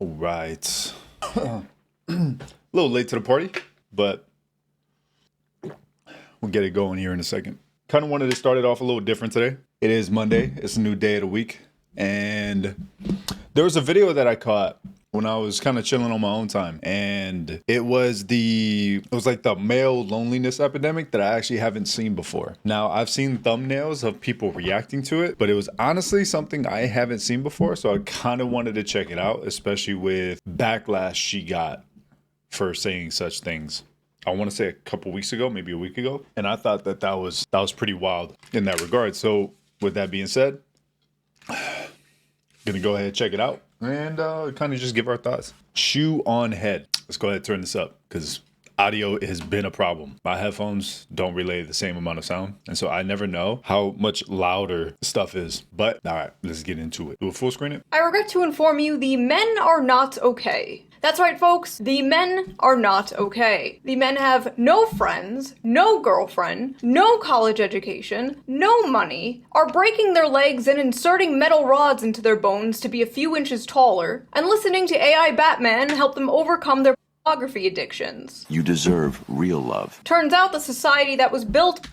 All right. A little late to the party, but we'll get it going here in a second. Kind of wanted to start it off a little different today. It is Monday. It's a new day of the week. And there was a video that I caught when I was kind of chilling on my own time. And it was like the male loneliness epidemic that I actually haven't seen before. Now, I've seen thumbnails of people reacting to it, but it was honestly something I haven't seen before. So I kind of wanted to check it out, especially with backlash she got for saying such things. I want to say a couple weeks ago, maybe a week ago. And I thought that was pretty wild in that regard. So with that being said, gonna go ahead and check it out and kind of just give our thoughts. Shoe on head. Let's go ahead and turn this up because audio has been a problem. My headphones don't relay the same amount of sound, and so I never know how much louder stuff is. But all right, let's get into it. Do a full screen it. I regret to inform you, the men are not okay. That's right, folks. The men are not okay. The men have no friends, no girlfriend, no college education, no money, are breaking their legs and inserting metal rods into their bones to be a few inches taller, and listening to AI Batman help them overcome their pornography addictions. You deserve real love. Turns out the society that was built...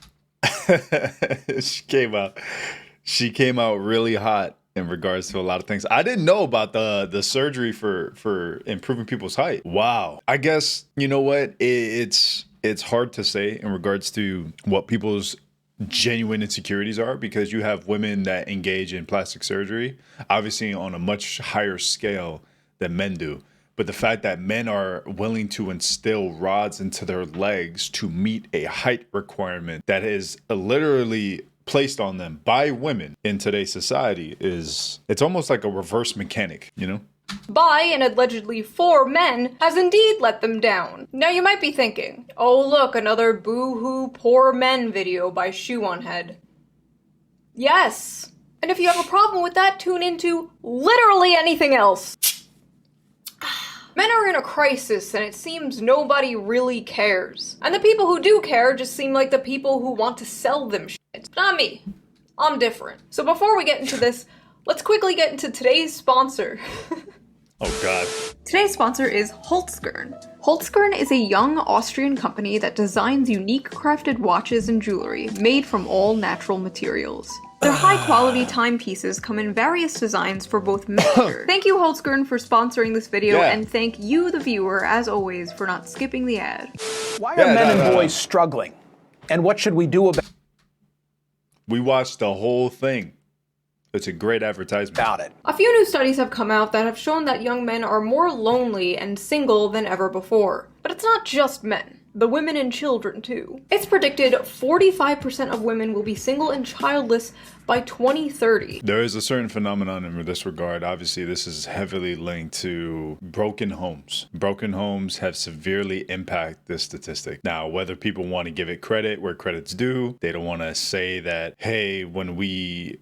She came out really hot in regards to a lot of things. I didn't know about the surgery for improving people's height. Wow. I guess, you know what? It's hard to say in regards to what people's genuine insecurities are, because you have women that engage in plastic surgery, obviously on a much higher scale than men do. But the fact that men are willing to instill rods into their legs to meet a height requirement that is literally placed on them by women in today's society it's almost like a reverse mechanic, you know? By and allegedly for men has indeed let them down. Now you might be thinking, oh look, another boo-hoo poor men video by Shoe on Head. Yes. And if you have a problem with that, tune into literally anything else. Men are in a crisis, and it seems nobody really cares. And the people who do care just seem like the people who want to sell them shit. Not me. I'm different. So before we get into this, let's quickly get into today's sponsor. Oh God. Today's sponsor is Holzkern. Holzkern is a young Austrian company that designs unique crafted watches and jewelry made from all natural materials. Their high-quality timepieces come in various designs for both men. Thank you, Holzkern, for sponsoring this video, and thank you, the viewer, as always, for not skipping the ad. Why are men and boys struggling? And what should we do about We watched the whole thing. It's a great advertisement. it? A few new studies have come out that have shown that young men are more lonely and single than ever before. But it's not just men. The women and children, too. It's predicted 45% of women will be single and childless by 2030. There is a certain phenomenon in this regard. Obviously, this is heavily linked to broken homes. Broken homes have severely impacted this statistic. Now, whether people want to give it credit where credit's due, they don't want to say that, hey, when we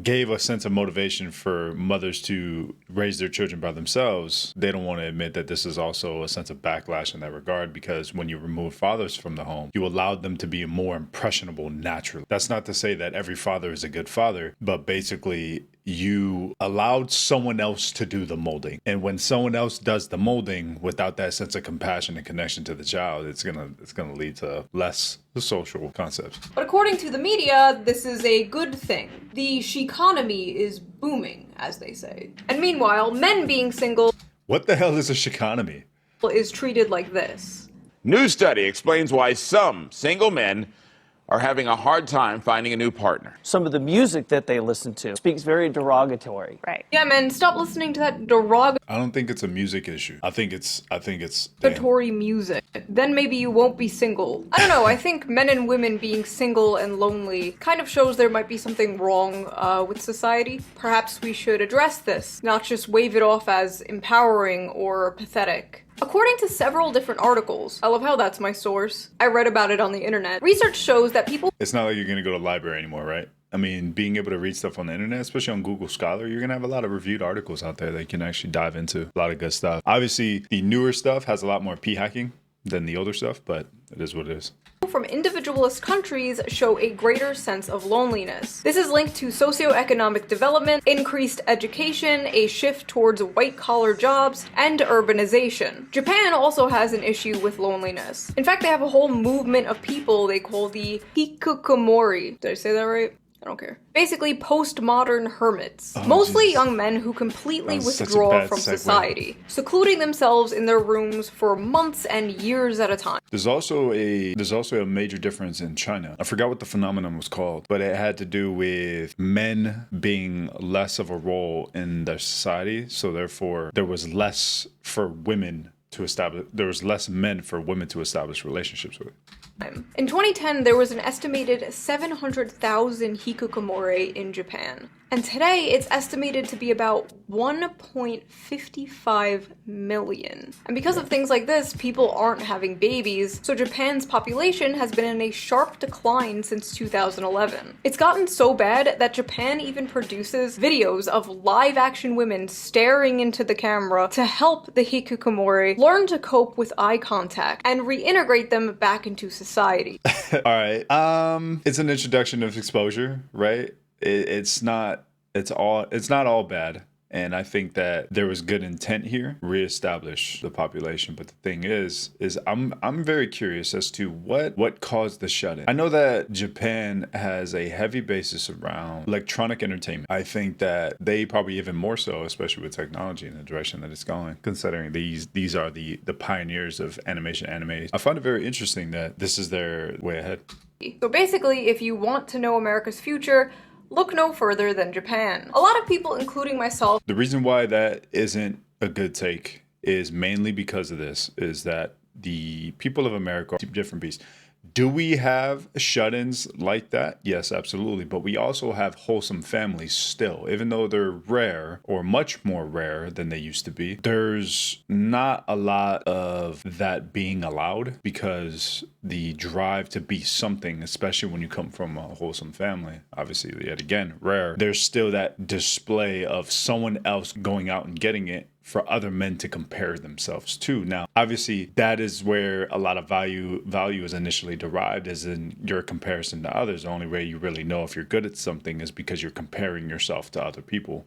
gave a sense of motivation for mothers to raise their children by themselves, they don't want to admit that this is also a sense of backlash in that regard, because when you remove fathers from the home, you allowed them to be more impressionable naturally. That's not to say that every father is a good father, but basically you allowed someone else to do the molding. And when someone else does the molding without that sense of compassion and connection to the child, it's gonna lead to less social concepts. But according to the media, this is a good thing. The she-economy is booming, as they say. And meanwhile, men being single... What the hell is a she-economy? ...is treated like this. New study explains why some single men are having a hard time finding a new partner. Some of the music that they listen to speaks very derogatory. Right. Yeah, man, stop listening to that derogatory I don't think it's a music issue. I think it's music. Then maybe you won't be single. I don't know, I think men and women being single and lonely kind of shows there might be something wrong with society. Perhaps we should address this, not just wave it off as empowering or pathetic. According to several different articles, I love how that's my source, I read about it on the internet, research shows that people... It's not like you're gonna go to the library anymore, right? I mean, being able to read stuff on the internet, especially on Google Scholar, you're gonna have a lot of reviewed articles out there that you can actually dive into. A lot of good stuff. Obviously, the newer stuff has a lot more p-hacking than the older stuff, but it is what it is. from individualist countries show a greater sense of loneliness. This is linked to socioeconomic development, increased education, a shift towards white-collar jobs, and urbanization. Japan also has an issue with loneliness. In fact, they have a whole movement of people they call the hikikomori. Did I say that right? I don't care. Basically, postmodern hermits. Mostly Jesus. young men who completely That was such a withdraw bad from segue. society, secluding themselves in their rooms for months and years at a time. There's also a major difference in China. I forgot what the phenomenon was called, but it had to do with men being less of a role in their society. So therefore, there was less for women to establish. There was less men for women to establish relationships with. In 2010, there was an estimated 700,000 hikikomori in Japan. And today, it's estimated to be about 1.55 million. And because of things like this, people aren't having babies, so Japan's population has been in a sharp decline since 2011. It's gotten so bad that Japan even produces videos of live-action women staring into the camera to help the hikikomori learn to cope with eye contact and reintegrate them back into society. All right. It's an introduction of exposure, right? It's not all bad. And I think that there was good intent here, reestablish the population. But the thing is I'm very curious as to what caused the shut-in. I know that Japan has a heavy basis around electronic entertainment. I think that they probably even more so, especially with technology and the direction that it's going, considering these are the pioneers of animation anime. I find it very interesting that this is their way ahead. So basically, if you want to know America's future, look no further than Japan. A lot of people, including myself, The reason why that isn't a good take is mainly because of this, is that the people of America are different beasts. Do we have shut-ins like that? Yes, absolutely. But we also have wholesome families still. Even though they're rare, or much more rare than they used to be, there's not a lot of that being allowed, because the drive to be something, especially when you come from a wholesome family, obviously, yet again, rare, there's still that display of someone else going out and getting it for other men to compare themselves to. Now, obviously, that is where a lot of value is initially derived, is in your comparison to others. The only way you really know if you're good at something is because you're comparing yourself to other people.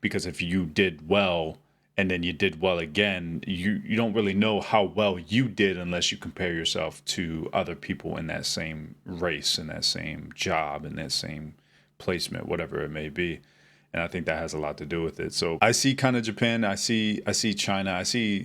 Because if you did well and then you did well again, you don't really know how well you did unless you compare yourself to other people in that same race, in that same job, in that same placement, whatever it may be. And I think that has a lot to do with it. So I see kind of Japan, I see China, I see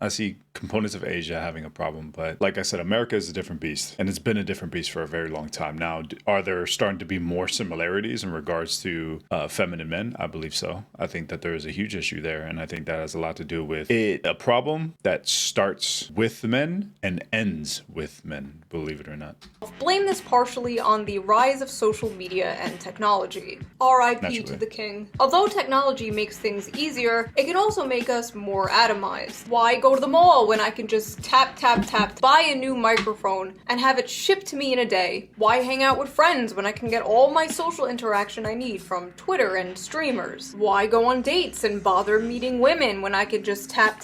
components of Asia having a problem. But like I said, America is a different beast, and it's been a different beast for a very long time now. Are there starting to be more similarities in regards to feminine men? I believe so. I think that there is a huge issue there, and I think that has a lot to do with a problem that starts with men and ends with men, believe it or not. blame this partially on the rise of social media and technology. RIP Naturally. to the king. Although technology makes things easier, it can also make us more atomized. Why go to the mall when I can just tap, buy a new microphone, and have it shipped to me in a day? Why hang out with friends when I can get all my social interaction I need from Twitter and streamers? Why go on dates and bother meeting women when I can just tap,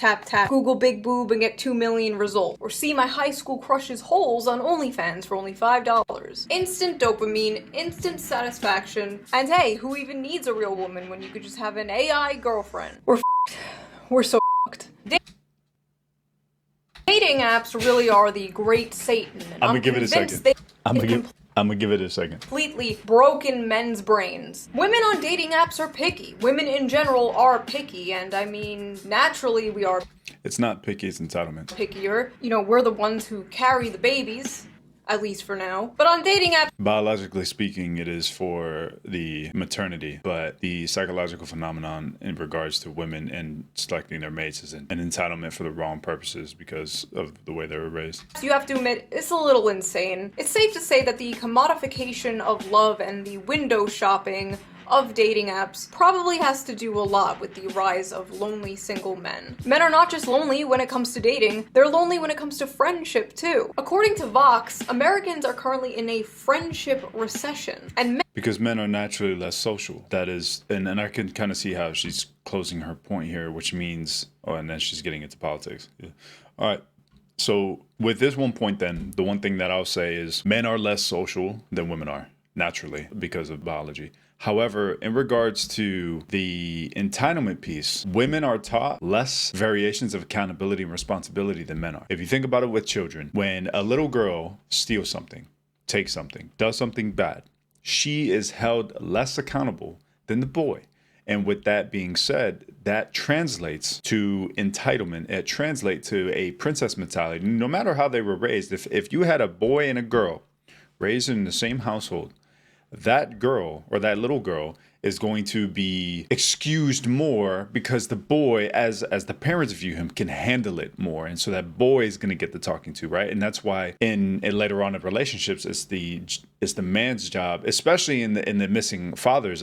Google big boob and get 2 million results? Or see my high school crush's holes on OnlyFans for only $5. Instant dopamine, instant satisfaction, and hey, who even needs a real woman when you could just have an AI girlfriend? We're f***ed. We're so f***ed. Dating apps really are the great Satan. And I'm gonna give it a convinced second. they- I'm gonna give it a second. completely broken men's brains. Women on dating apps are picky. Women in general are picky, and I mean, naturally we are It's not picky, it's entitlement. pickier. You know, we're the ones who carry the babies, at least for now. But on dating apps, Biologically speaking, it is for the maternity, but the psychological phenomenon in regards to women and selecting their mates is an entitlement for the wrong purposes because of the way they were raised. you have to admit, it's a little insane. It's safe to say that the commodification of love and the window shopping of dating apps probably has to do a lot with the rise of lonely single men. Men are not just lonely when it comes to dating, they're lonely when it comes to friendship too. According to Vox, Americans are currently in a friendship recession, and Because men are naturally less social. That is, and I can kind of see how she's closing her point here, which means, oh, and then she's getting into politics. Yeah. All right. So with this one point, then the one thing that I'll say is men are less social than women are naturally because of biology. However, in regards to the entitlement piece, women are taught less variations of accountability and responsibility than men are. If you think about it with children, when a little girl steals something, takes something, does something bad, she is held less accountable than the boy. And with that being said, that translates to entitlement. It translates to a princess mentality. No matter how they were raised, if you had a boy and a girl raised in the same household, that girl or that little girl is going to be excused more because the boy, as the parents view him, can handle it more, and so that boy is going to get the talking to, right? And that's why in later on in relationships, it's the man's job, especially in the missing fathers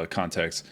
context.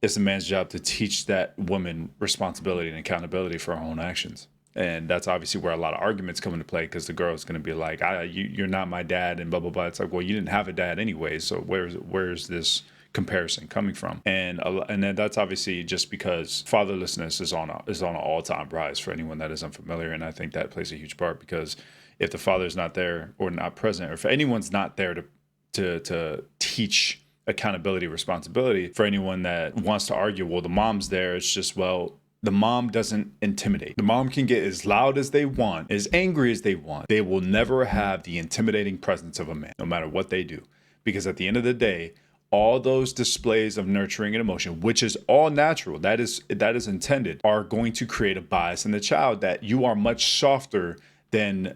It's the man's job to teach that woman responsibility and accountability for her own actions. And that's obviously where a lot of arguments come into play, because the girl's going to be like, you're not my dad and blah, blah, blah. It's like, well, you didn't have a dad anyway. So where's this comparison coming from? And then that's obviously just because fatherlessness is on an all-time rise for anyone that is unfamiliar. And I think that plays a huge part, because if the father's not there or not present, or if anyone's not there to teach accountability, responsibility, for anyone that wants to argue, well, the mom's there, it's just, well, the mom doesn't intimidate. The mom can get as loud as they want, as angry as they want. They will never have the intimidating presence of a man, no matter what they do. Because at the end of the day, all those displays of nurturing and emotion, which is all natural, that is intended, are going to create a bias in the child that you are much softer than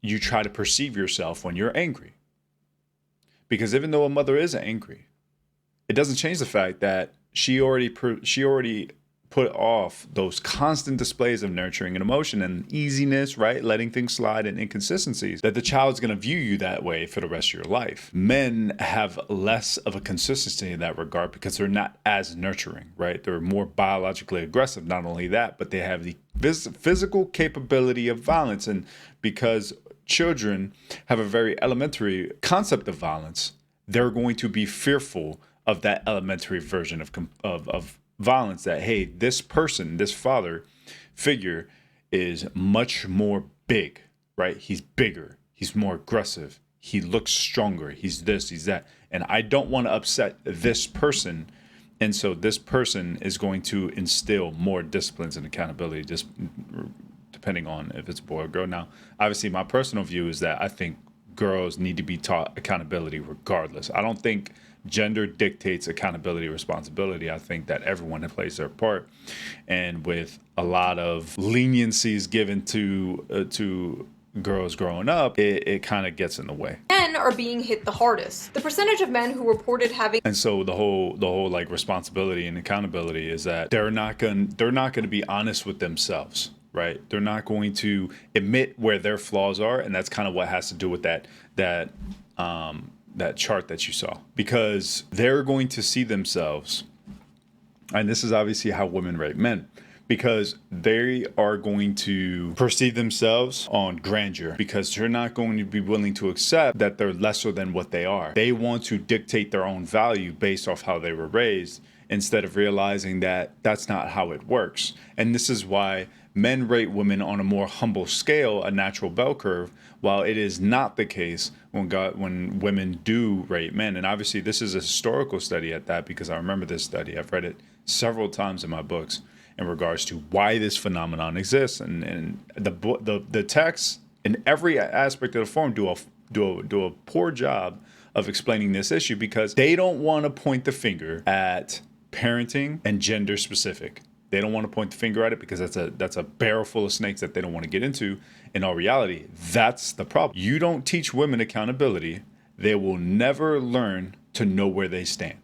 you try to perceive yourself when you're angry. Because even though a mother is angry, it doesn't change the fact that she already put off those constant displays of nurturing and emotion and easiness, right? Letting things slide and inconsistencies, that the child's going to view you that way for the rest of your life. Men have less of a consistency in that regard because they're not as nurturing, right? They're more biologically aggressive. Not only that, but they have the physical capability of violence. And because children have a very elementary concept of violence, they're going to be fearful of that elementary version of violence, that, hey, this person, this father figure is much more big, right? He's bigger, he's more aggressive, he looks stronger, he's this, he's that, and I don't want to upset this person. And so this person is going to instill more disciplines and accountability, just depending on if it's a boy or girl. Now, obviously, my personal view is that I think girls need to be taught accountability regardless. I don't think gender dictates accountability, responsibility. I think that everyone plays their part, and with a lot of leniencies given to girls growing up, it kind of gets in the way. Men are being hit the hardest. The percentage of men who reported having And so the whole like responsibility and accountability is that they're not going to be honest with themselves, right? They're not going to admit where their flaws are, and that's kind of what has to do with that chart that you saw, because they're going to see themselves, and this is obviously how women rate men, because they are going to perceive themselves on grandeur, because they're not going to be willing to accept that they're lesser than what they are. They want to dictate their own value based off how they were raised, instead of realizing that that's not how it works. And this is why men rate women on a more humble scale, a natural bell curve, while it is not the case when women do rate men. And obviously this is a historical study at that, because I remember this study. I've read it several times in my books in regards to why this phenomenon exists. And the texts in every aspect of the form do a poor job of explaining this issue, because they don't want to point the finger at parenting and gender specific. They don't want to point the finger at it because that's a barrel full of snakes that they don't want to get into. In all reality, that's the problem. You don't teach women accountability, they will never learn to know where they stand,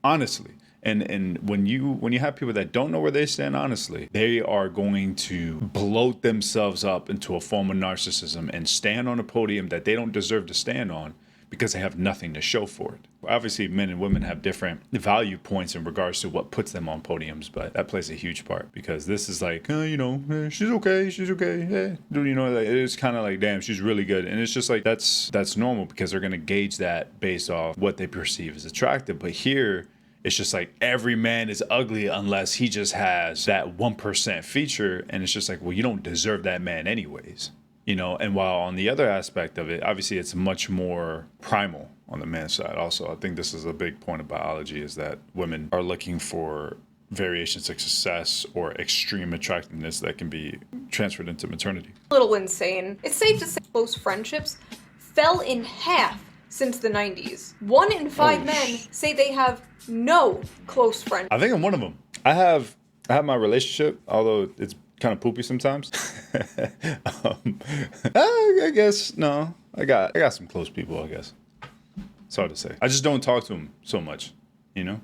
honestly. And when you have people that don't know where they stand honestly, they are going to bloat themselves up into a form of narcissism and stand on a podium that they don't deserve to stand on, because they have nothing to show for it. Obviously, men and women have different value points in regards to what puts them on podiums, but that plays a huge part, because this is like, she's okay, yeah. It's kind of like, damn, she's really good. And it's just like, that's normal, because they're going to gauge that based off what they perceive as attractive. But here, It's just like every man is ugly unless he just has that 1% feature. And it's just like, well, you don't deserve that man anyways, you know? And while on the other aspect of it, obviously it's much more primal on the man's side. Also, I think this is a big point of biology, is that women are looking for variations of success or extreme attractiveness that can be transferred into maternity. A little insane. It's safe to say close friendships fell in half since the 90s. 1 in 5 men say they have no close friends. I think I'm one of them. I have my relationship, although it's kind of poopy sometimes. I guess no. I got some close people, I guess. It's hard to say. I just don't talk to them so much, you know?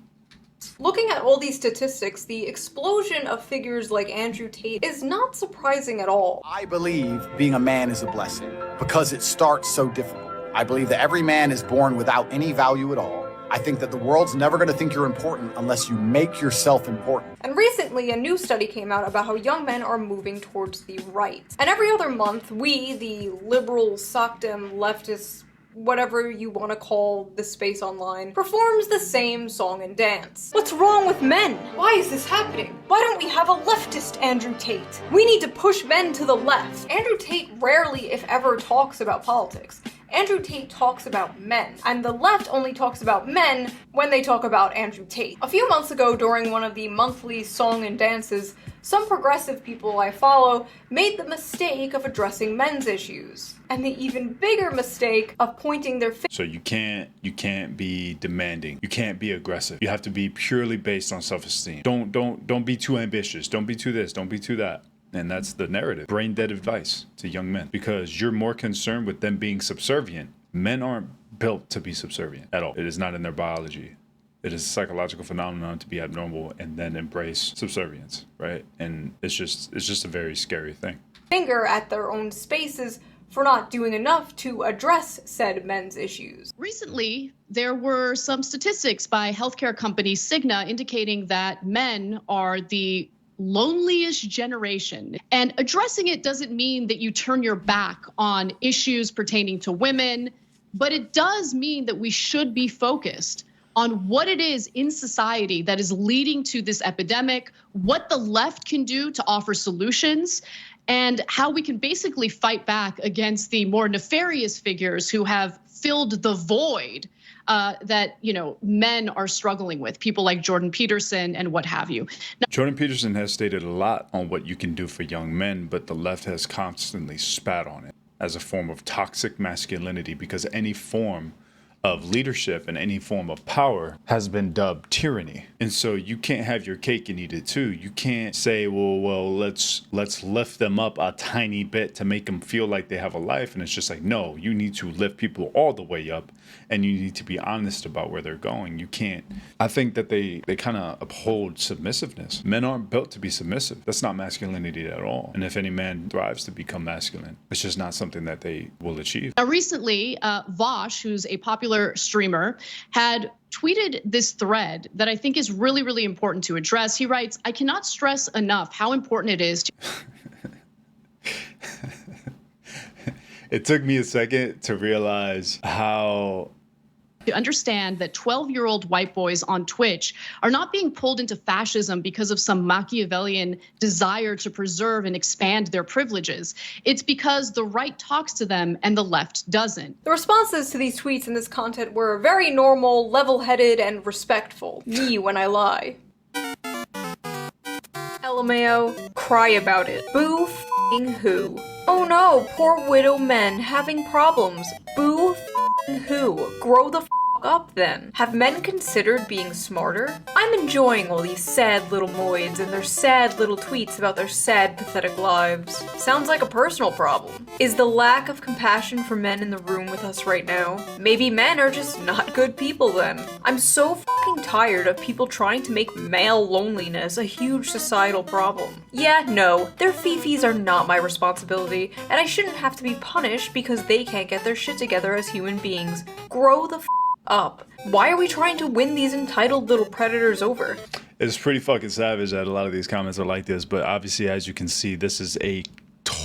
Looking at all these statistics, the explosion of figures like Andrew Tate is not surprising at all. I believe being a man is a blessing because it starts so difficult. I believe that every man is born without any value at all. I think that the world's never going to think you're important unless you make yourself important. And recently, a new study came out about how young men are moving towards the right. And every other month, we, the liberal, sockdem, leftists, whatever you want to call the space online, performs the same song and dance. What's wrong with men? Why is this happening? Why don't we have a leftist Andrew Tate? We need to push men to the left. Andrew Tate rarely, if ever, talks about politics. Andrew Tate talks about men, and the left only talks about men when they talk about Andrew Tate. A few months ago, during one of the monthly song and dances, some progressive people I follow made the mistake of addressing men's issues, and the even bigger mistake of pointing their finger. So you can't be demanding. You can't be aggressive. You have to be purely based on self-esteem. Don't be too ambitious. Don't be too this. Don't be too that. And that's the narrative. Brain dead advice to young men, because you're more concerned with them being subservient. Men aren't built to be subservient at all. It is not in their biology. It is a psychological phenomenon to be abnormal and then embrace subservience, right? And it's just a very scary thing. Finger at their own spaces for not doing enough to address said men's issues. Recently, there were some statistics by healthcare company Cigna indicating that men are the loneliest generation. And addressing it doesn't mean that you turn your back on issues pertaining to women, but it does mean that we should be focused on what it is in society that is leading to this epidemic, what the left can do to offer solutions, and how we can basically fight back against the more nefarious figures who have filled the void that, you know, men are struggling with, people like Jordan Peterson and what have you. Now, Jordan Peterson has stated a lot on what you can do for young men, but the left has constantly spat on it as a form of toxic masculinity, because any form of leadership and any form of power has been dubbed tyranny. And so you can't have your cake and eat it too. You can't say, well, let's lift them up a tiny bit to make them feel like they have a life. And it's just like, no, you need to lift people all the way up, and you need to be honest about where they're going. You can't. I think that they kind of uphold submissiveness. Men aren't built to be submissive. That's not masculinity at all. And if any man thrives to become masculine, it's just not something that they will achieve. Now, recently, Vosh, who's a popular streamer, had tweeted this thread that I think is really, really important to address. He writes, "I cannot stress enough how important it is to..." It took me a second to realize how... to understand that 12-year-old white boys on Twitch are not being pulled into fascism because of some Machiavellian desire to preserve and expand their privileges. It's because the right talks to them and the left doesn't. The responses to these tweets and this content were very normal, level-headed, and respectful. Me when I lie. LMAO, cry about it. Boo f***ing who? Oh no, poor widow men having problems. Boo f***ing who? Grow the f*** up then. Have men considered being smarter? I'm enjoying all these sad little moids and their sad little tweets about their sad, pathetic lives. Sounds like a personal problem. Is the lack of compassion for men in the room with us right now? Maybe men are just not good people then. I'm so fucking tired of people trying to make male loneliness a huge societal problem. Yeah, no, their fifis are not my responsibility, and I shouldn't have to be punished because they can't get their shit together as human beings. Grow the f up. Why are we trying to win these entitled little predators over? It's pretty fucking savage that a lot of these comments are like this, but obviously, as you can see, this is a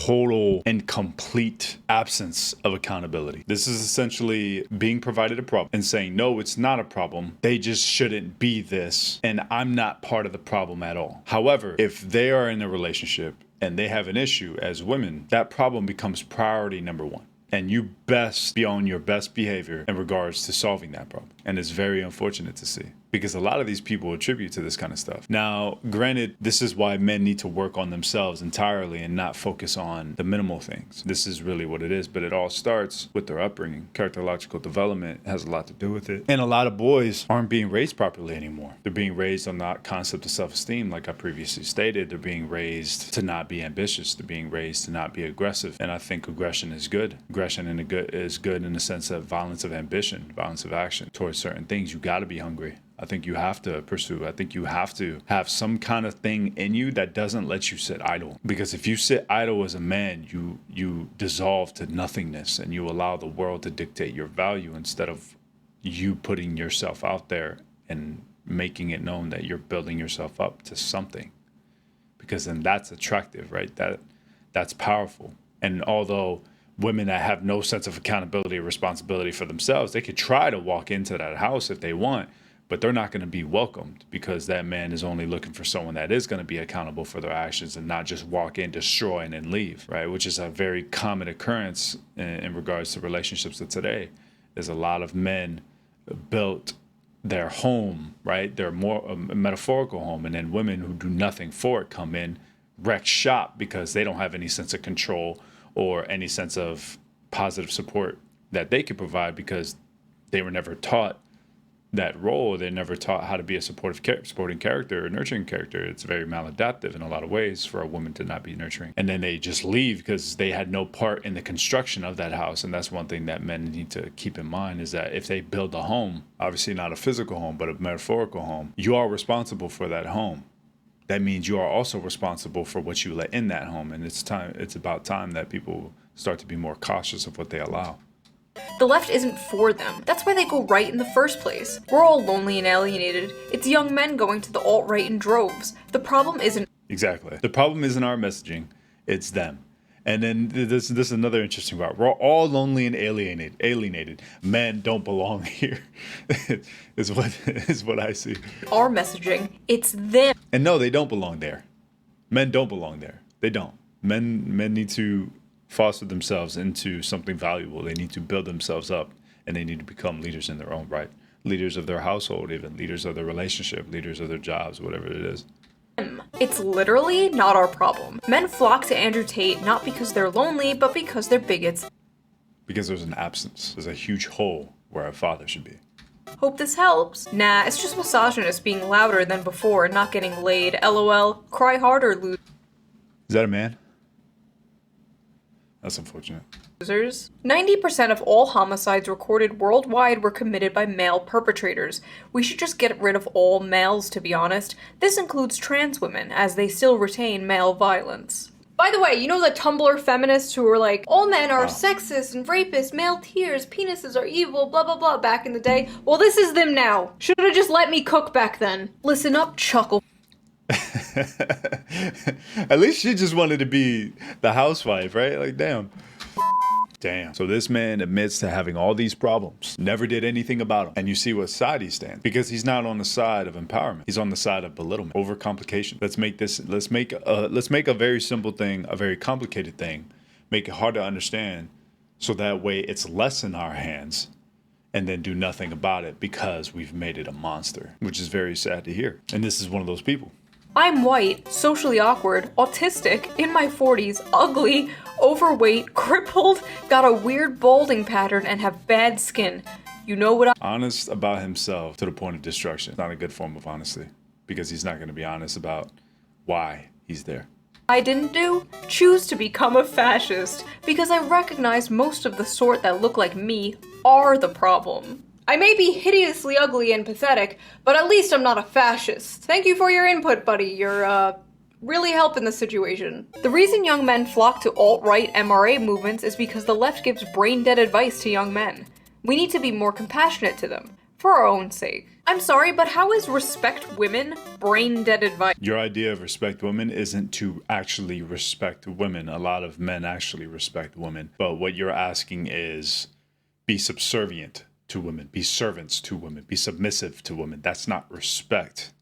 total and complete absence of accountability. This is essentially being provided a problem and saying, no, it's not a problem. They just shouldn't be this. And I'm not part of the problem at all. However, if they are in a relationship and they have an issue as women, that problem becomes priority number one. And you best be on your best behavior in regards to solving that problem. And it's very unfortunate to see, because a lot of these people attribute to this kind of stuff. Now, granted, this is why men need to work on themselves entirely and not focus on the minimal things. This is really what it is, but it all starts with their upbringing. Characterological development has a lot to do with it. And a lot of boys aren't being raised properly anymore. They're being raised on that concept of self-esteem, like I previously stated. They're being raised to not be ambitious. They're being raised to not be aggressive. And I think aggression is good. Aggression is good in the sense of violence of ambition, violence of action towards certain things. You got to be hungry. I think you have to pursue. I think you have to have some kind of thing in you that doesn't let you sit idle. Because if you sit idle as a man, you dissolve to nothingness and you allow the world to dictate your value instead of you putting yourself out there and making it known that you're building yourself up to something. Because then that's attractive, right? That's powerful. And although women that have no sense of accountability or responsibility for themselves, they could try to walk into that house if they want, but they're not going to be welcomed, because that man is only looking for someone that is going to be accountable for their actions and not just walk in, destroy, and then leave, right? Which is a very common occurrence in regards to relationships of today. There's a lot of men built their home, right? Their more metaphorical home, and then women who do nothing for it come in, wreck shop because they don't have any sense of control or any sense of positive support that they could provide, because they were never taught that role. They're never taught how to be a supporting character or nurturing character. It's very maladaptive in a lot of ways for a woman to not be nurturing. And then they just leave because they had no part in the construction of that house. And that's one thing that men need to keep in mind, is that if they build a home, obviously not a physical home, but a metaphorical home, you are responsible for that home. That means you are also responsible for what you let in that home. And it's about time that people start to be more cautious of what they allow. The left isn't for them. That's why they go right in the first place. We're all lonely and alienated. It's young men going to the alt-right in droves. The problem isn't... Exactly. The problem isn't our messaging. It's them. And then this is another interesting part. We're all lonely and alienated. Men don't belong here. is what I see. Our messaging. It's them. And no, they don't belong there. Men don't belong there. They don't. Men need to foster themselves into something valuable. They need to build themselves up, and they need to become leaders in their own right. Leaders of their household, even leaders of their relationship, leaders of their jobs, whatever it is. It's literally not our problem. Men flock to Andrew Tate not because they're lonely, but because they're bigots. Because there's an absence. There's a huge hole where a father should be. Hope this helps. Nah, it's just misogynists being louder than before and not getting laid. LOL. Cry harder, Is that a man? That's unfortunate. losers. 90% of all homicides recorded worldwide were committed by male perpetrators. We should just get rid of all males, to be honest. This includes trans women, as they still retain male violence. By the way, you know the Tumblr feminists who were like, all men are sexist and rapists, male tears, penises are evil, blah blah blah back in the day? Well, this is them now. Should've just let me cook back then. Listen up, chuckle. At least she just wanted to be the housewife, right? Like, damn. So this man admits to having all these problems, never did anything about them. And you see what side he stands, because he's not on the side of empowerment. He's on the side of belittlement, overcomplication. Let's make a very simple thing, a very complicated thing, make it hard to understand, so that way it's less in our hands, and then do nothing about it because we've made it a monster, which is very sad to hear. And this is one of those people. I'm white, socially awkward, autistic, in my 40s, ugly, overweight, crippled, got a weird balding pattern, and have bad skin. You know what Honest about himself to the point of destruction. Not a good form of honesty, because he's not going to be honest about why he's there. I didn't do? Choose to become a fascist, because I recognize most of the sort that look like me are the problem. I may be hideously ugly and pathetic, but at least I'm not a fascist. Thank you for your input, buddy. You're, really helping the situation. The reason young men flock to alt-right MRA movements is because the left gives brain-dead advice to young men. We need to be more compassionate to them. for our own sake. I'm sorry, but how is respect women brain dead advice? Your idea of respect women isn't to actually respect women. A lot of men actually respect women. But what you're asking is be subservient to women, be servants to women, be submissive to women. That's not respect.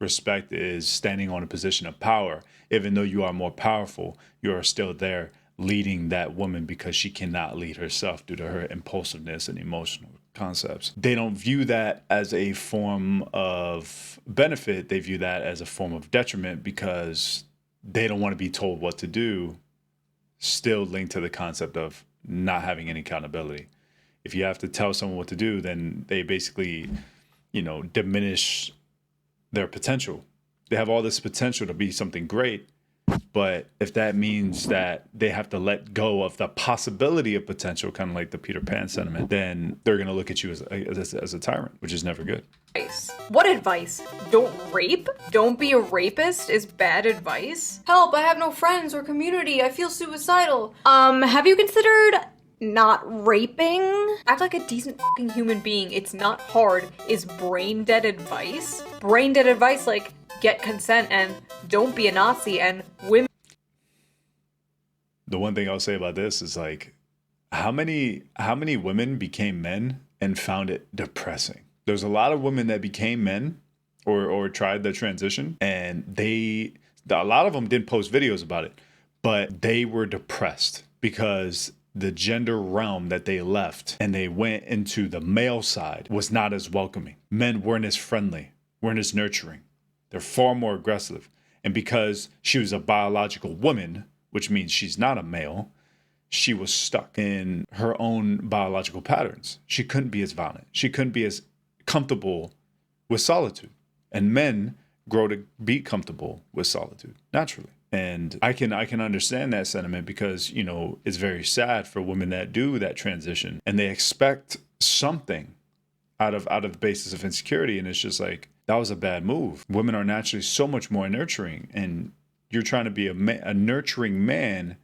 Respect is standing on a position of power. Even though you are more powerful, you are still there leading that woman because she cannot lead herself due to her impulsiveness and emotional concepts. They don't view that as a form of benefit. They view that as a form of detriment because they don't want to be told what to do, still linked to the concept of not having any accountability. If you have to tell someone what to do, then they basically, diminish their potential. They have all this potential to be something great, but if that means that they have to let go of the possibility of potential, kind of like the Peter Pan sentiment, then they're going to look at you as a tyrant, which is never good. What advice? Don't rape? Don't be a rapist is bad advice? Help, I have no friends or community. I feel suicidal. Have you considered not raping? Act like a decent fucking human being. It's not hard. Is brain dead advice? Brain dead advice like get consent and don't be a Nazi and women. The one thing I'll say about this is like, how many women became men and found it depressing? There's a lot of women that became men or tried the transition, and a lot of them didn't post videos about it, but they were depressed because the gender realm that they left and they went into the male side was not as welcoming. Men weren't as friendly, weren't as nurturing. They're far more aggressive. And because she was a biological woman, which means she's not a male, she was stuck in her own biological patterns. She couldn't be as violent. She couldn't be as comfortable with solitude. And men grow to be comfortable with solitude naturally. And I can understand that sentiment because, it's very sad for women that do that transition and they expect something out of the basis of insecurity. And it's just like, that was a bad move. Women are naturally so much more nurturing, and you're trying to be a nurturing man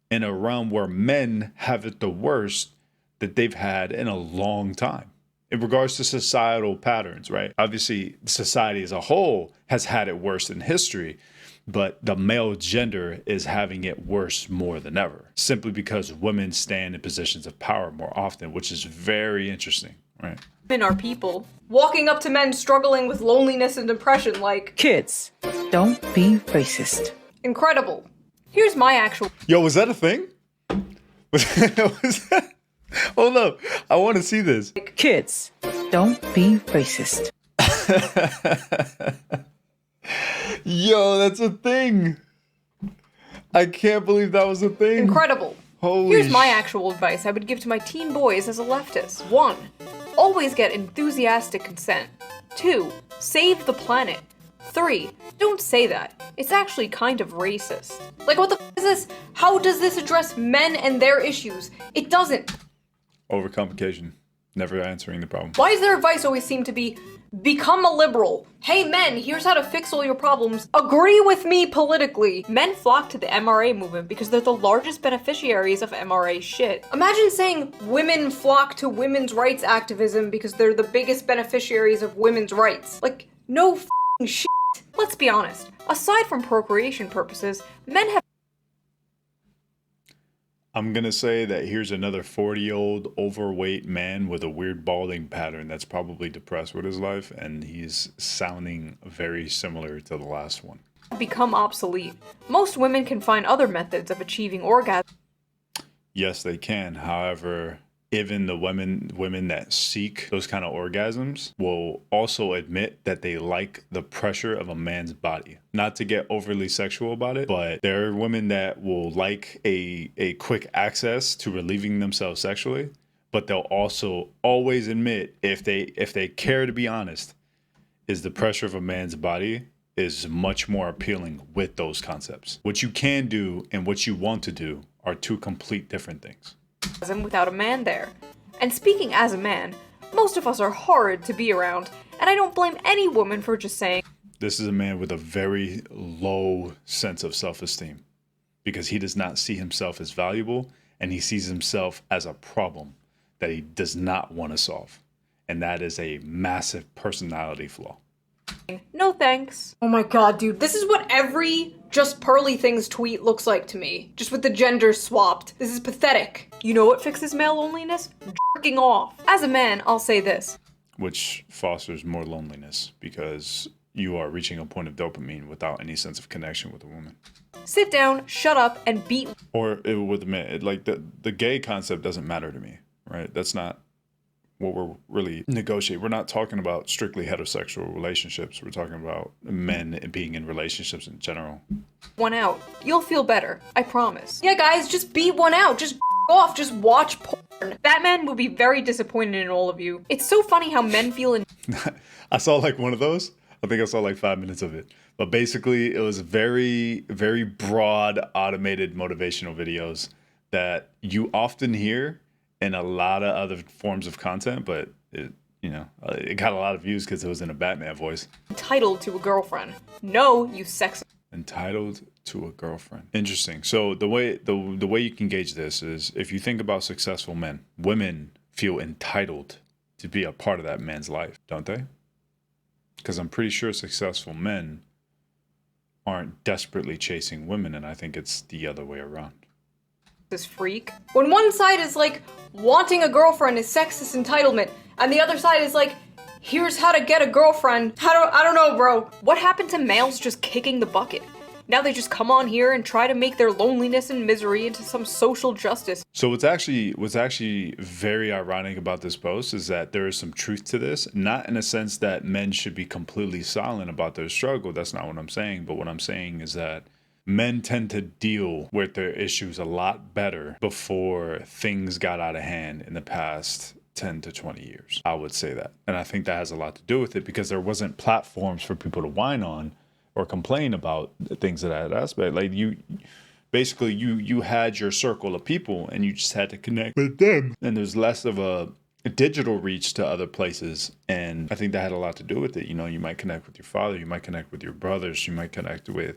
in a realm where men have it the worst that they've had in a long time. In regards to societal patterns, right? Obviously, society as a whole has had it worse in history, but the male gender is having it worse more than ever, simply because women stand in positions of power more often, which is very interesting, right? Women are people. Walking up to men struggling with loneliness and depression like, Kids, don't be racist. incredible. Here's my actual Yo, was that a thing? Was that? Hold up. I want to see this. Kids, don't be racist. Yo, that's a thing. I can't believe that was a thing. incredible. Holy Here's my actual advice I would give to my teen boys as a leftist. 1. Always get enthusiastic consent. 2. Save the planet. 3. Don't say that. It's actually kind of racist. Like, what the f is this? How does this address men and their issues? It doesn't. Overcomplication. Never answering the problem. Why does their advice always seem to be, become a liberal? Hey men, here's how to fix all your problems. Agree with me politically. Men flock to the MRA movement because they're the largest beneficiaries of MRA shit. Imagine saying women flock to women's rights activism because they're the biggest beneficiaries of women's rights. Like, no f***ing shit. Let's be honest. Aside from procreation purposes, men have I'm going to say that here's another 40-year-old overweight man with a weird balding pattern that's probably depressed with his life, and he's sounding very similar to the last one. become obsolete. Most women can find other methods of achieving orgasm. Yes, they can. However, even the women that seek those kind of orgasms will also admit that they like the pressure of a man's body. Not to get overly sexual about it, but there are women that will like a quick access to relieving themselves sexually, but they'll also always admit, if they care to be honest, is the pressure of a man's body is much more appealing with those concepts. What you can do and what you want to do are two complete different things. Without a man there. And speaking as a man, most of us are hard to be around, and I don't blame any woman for just saying, This is a man with a very low sense of self-esteem because he does not see himself as valuable, and he sees himself as a problem that he does not want to solve. And that is a massive personality flaw. No thanks. Oh my god, dude. This is what every Just Pearly Things tweet looks like to me. Just with the gender swapped. This is pathetic. You know what fixes male loneliness? Jerking off. As a man, I'll say this. Which fosters more loneliness because you are reaching a point of dopamine without any sense of connection with a woman. Sit down, shut up, and beat. Or with a man. Like the gay concept doesn't matter to me, right? That's not what we're really negotiating. We're not talking about strictly heterosexual relationships. We're talking about men being in relationships in general. One out. You'll feel better. I promise. Yeah, guys, just beat one out. Just off. Just watch porn. Batman will be very disappointed in all of you. It's so funny how men feel in. I saw like one of those. I think I saw like 5 minutes of it. But basically, it was very, very broad, automated motivational videos that you often hear in a lot of other forms of content, but it got a lot of views because it was in a Batman voice. Entitled to a girlfriend. No, you sex. Entitled to a girlfriend. Interesting. So the way you can gauge this is if you think about successful men, women feel entitled to be a part of that man's life, don't they? Because I'm pretty sure successful men aren't desperately chasing women, and I think it's the other way around. This freak. When one side is like, wanting a girlfriend is sexist entitlement, and the other side is like, here's how to get a girlfriend. I don't know, bro. What happened to males just kicking the bucket? Now they just come on here and try to make their loneliness and misery into some social justice. So what's actually very ironic about this post is that there is some truth to this, not in a sense that men should be completely silent about their struggle. That's not what I'm saying. But what I'm saying is that men tend to deal with their issues a lot better before things got out of hand in the past 10 to 20 years. I would say that. And I think that has a lot to do with it because there wasn't platforms for people to whine on or complain about things of that aspect. Like you had your circle of people and you just had to connect with them. And there's less of a digital reach to other places. And I think that had a lot to do with it. You know, you might connect with your father, you might connect with your brothers, you might connect with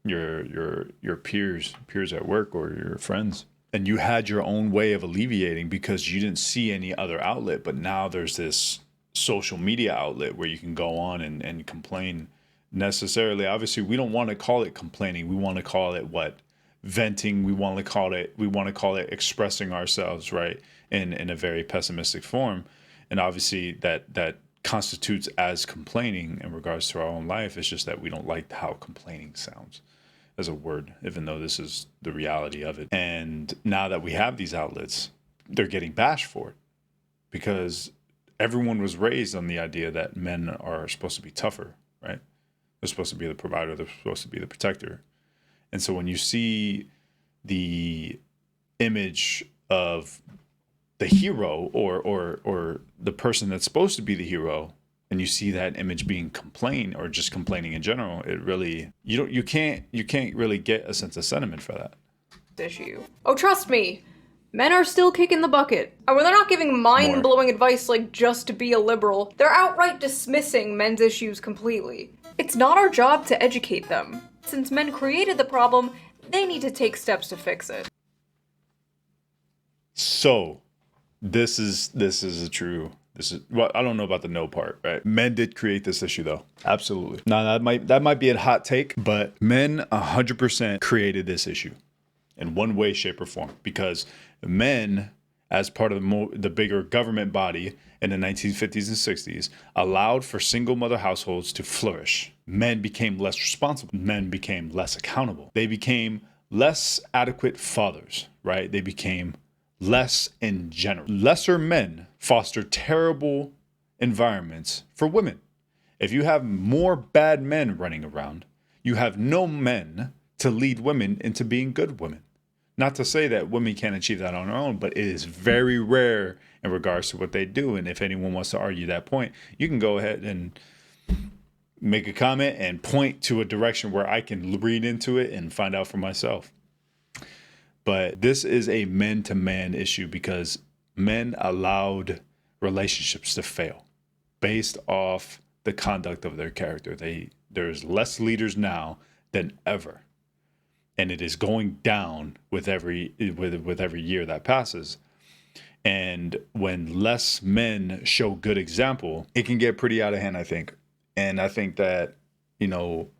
your peers at work or your friends. And you had your own way of alleviating because you didn't see any other outlet. But now there's this social media outlet where you can go on and complain necessarily. Obviously, we don't want to call it complaining. We want to call it venting. We want to call it expressing ourselves, right? In a very pessimistic form. And obviously that constitutes as complaining in regards to our own life. It's just that we don't like how complaining sounds as a word, even though this is the reality of it. And now that we have these outlets, they're getting bashed for it because everyone was raised on the idea that men are supposed to be tougher, right? They're supposed to be the provider. They're supposed to be the protector. And so when you see the image of the hero or the person that's supposed to be the hero, and you see that image being complained or just complaining in general, it really you can't really get a sense of sentiment for that issue. Oh, trust me, men are still kicking the bucket. And when they're not giving mind-blowing advice like just to be a liberal, they're outright dismissing men's issues completely. It's not our job to educate them. Since men created the problem, they need to take steps to fix it. So this is well, I don't know about the no part, right? Men did create this issue though. Absolutely. Now that might be a hot take, but men 100% created this issue in one way, shape, or form, because men, as part of the bigger government body in the 1950s and 60s, allowed for single mother households to flourish. Men became less responsible. Men became less accountable. They became less adequate fathers, right? They became less in general. Lesser men foster terrible environments for women. If you have more bad men running around, you have no men to lead women into being good women. Not to say that women can't achieve that on their own, but it is very rare in regards to what they do. And if anyone wants to argue that point, you can go ahead and make a comment and point to a direction where I can read into it and find out for myself. But this is a men-to-man issue because men allowed relationships to fail based off the conduct of their character. There's less leaders now than ever. And it is going down with every year that passes. And when less men show good example, it can get pretty out of hand, I think. And I think that,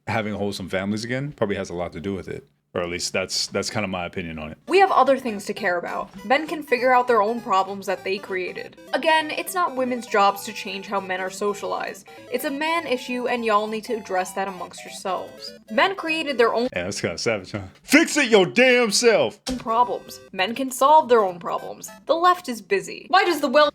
having wholesome families again probably has a lot to do with it. Or at least that's kind of my opinion on it. We have other things to care about. Men can figure out their own problems that they created. Again, it's not women's jobs to change how men are socialized. It's a man issue, and y'all need to address that amongst yourselves. Men created their own Yeah, that's kind of savage, huh? Fix it your damn self! problems. Men can solve their own problems. The left is busy. Why does the well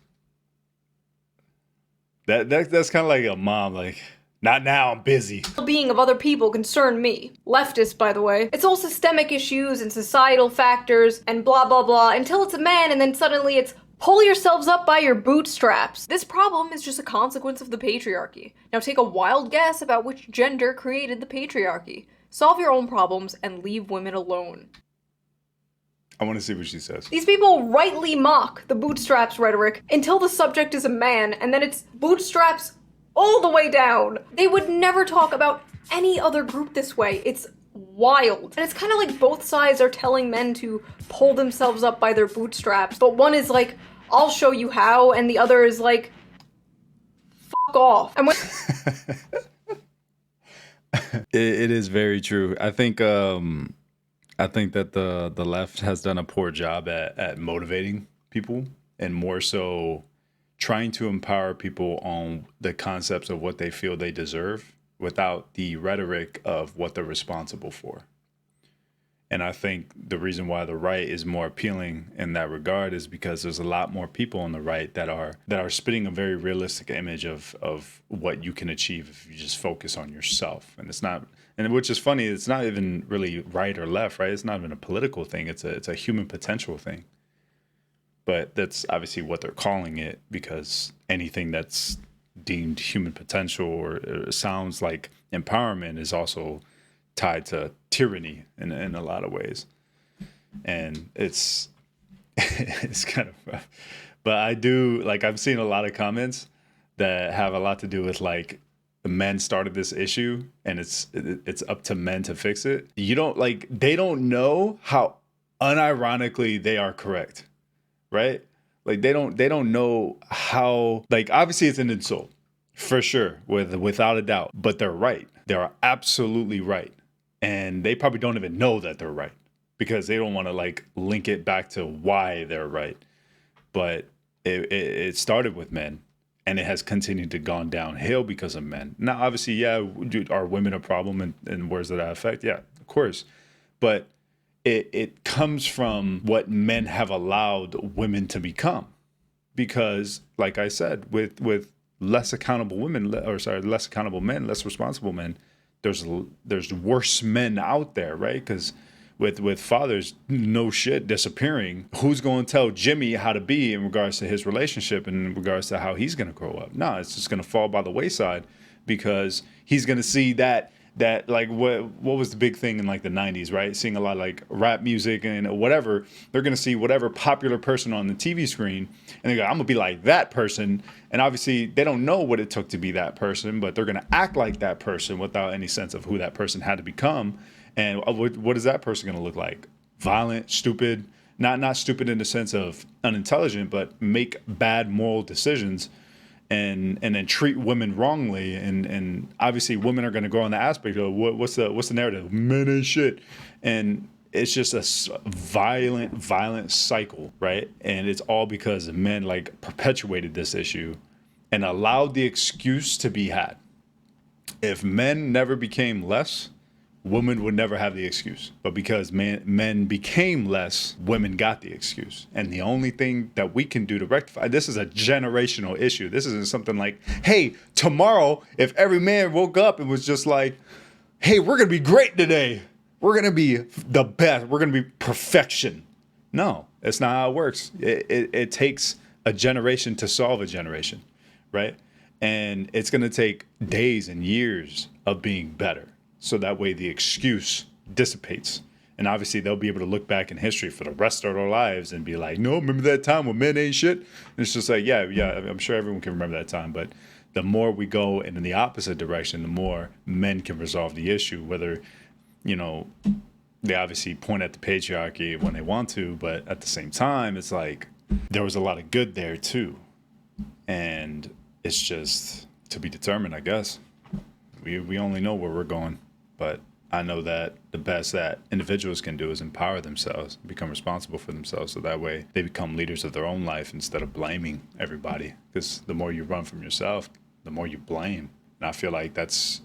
That's kind of like a mom, like, not now, I'm busy. being of other people concern me? Leftist, by the way. It's all systemic issues and societal factors and blah blah blah until it's a man and then suddenly it's pull yourselves up by your bootstraps. This problem is just a consequence of the patriarchy. Now take a wild guess about which gender created the patriarchy. Solve your own problems and leave women alone. I want to see what she says. These people rightly mock the bootstraps rhetoric until the subject is a man, and then it's bootstraps all the way down. They would never talk about any other group this way. It's wild. And it's kind of like both sides are telling men to pull themselves up by their bootstraps, but one is like, I'll show you how, and the other is like, fuck off. And when It is very true. I think that the left has done a poor job at motivating people, and more so trying to empower people on the concepts of what they feel they deserve without the rhetoric of what they're responsible for. And I think the reason why the right is more appealing in that regard is because there's a lot more people on the right that are spitting a very realistic image of what you can achieve if you just focus on yourself. And it's not, and which is funny, it's not even really right or left, right? It's not even a political thing. It's a human potential thing. But that's obviously what they're calling it, because anything that's deemed human potential or sounds like empowerment is also tied to tyranny in a lot of ways. And it's kind of rough. But I do, like, I've seen a lot of comments that have a lot to do with, like, the men started this issue and it's up to men to fix it. They don't know how unironically they are correct. Right? Like they don't know how, like, obviously it's an insult for sure, without a doubt, but they're right. They're absolutely right. And they probably don't even know that they're right because they don't want to like link it back to why they're right. But it started with men and it has continued to gone downhill because of men. Now, obviously, yeah, are women a problem and where's that affect? Yeah, of course. But it comes from what men have allowed women to become, because, like I said, with less accountable less accountable men, less responsible men, there's worse men out there, right? Because with fathers, no shit, disappearing, who's going to tell Jimmy how to be in regards to his relationship and in regards to how he's going to grow up? No, it's just going to fall by the wayside because he's going to see that like what was the big thing in like the 90s, right? Seeing a lot of like rap music and whatever. They're going to see whatever popular person on the TV screen and they go, I'm going to be like that person. And obviously they don't know what it took to be that person, but they're going to act like that person without any sense of who that person had to become. And what is that person going to look like? Violent, stupid, not stupid in the sense of unintelligent, but make bad moral decisions and then treat women wrongly. And obviously women are going to go on the aspect of what's the narrative? Men ain't shit. And it's just a violent cycle, right? And it's all because men like perpetuated this issue and allowed the excuse to be had. If men never became less, women would never have the excuse. But because men became less, women got the excuse. And the only thing that we can do to rectify, this is a generational issue. This isn't something like, hey, tomorrow, if every man woke up and was just like, hey, we're going to be great today. We're going to be the best. We're going to be perfection. No, that's not how it works. It takes a generation to solve a generation, right? And it's going to take days and years of being better. So that way the excuse dissipates. And obviously they'll be able to look back in history for the rest of their lives and be like, no, remember that time when men ain't shit? And it's just like, yeah, I'm sure everyone can remember that time. But the more we go in the opposite direction, the more men can resolve the issue, whether, they obviously point at the patriarchy when they want to, but at the same time, it's like, there was a lot of good there too. And it's just to be determined, I guess. We only know where we're going. But I know that the best that individuals can do is empower themselves, become responsible for themselves. So that way they become leaders of their own life instead of blaming everybody. Because the more you run from yourself, the more you blame. And I feel like that's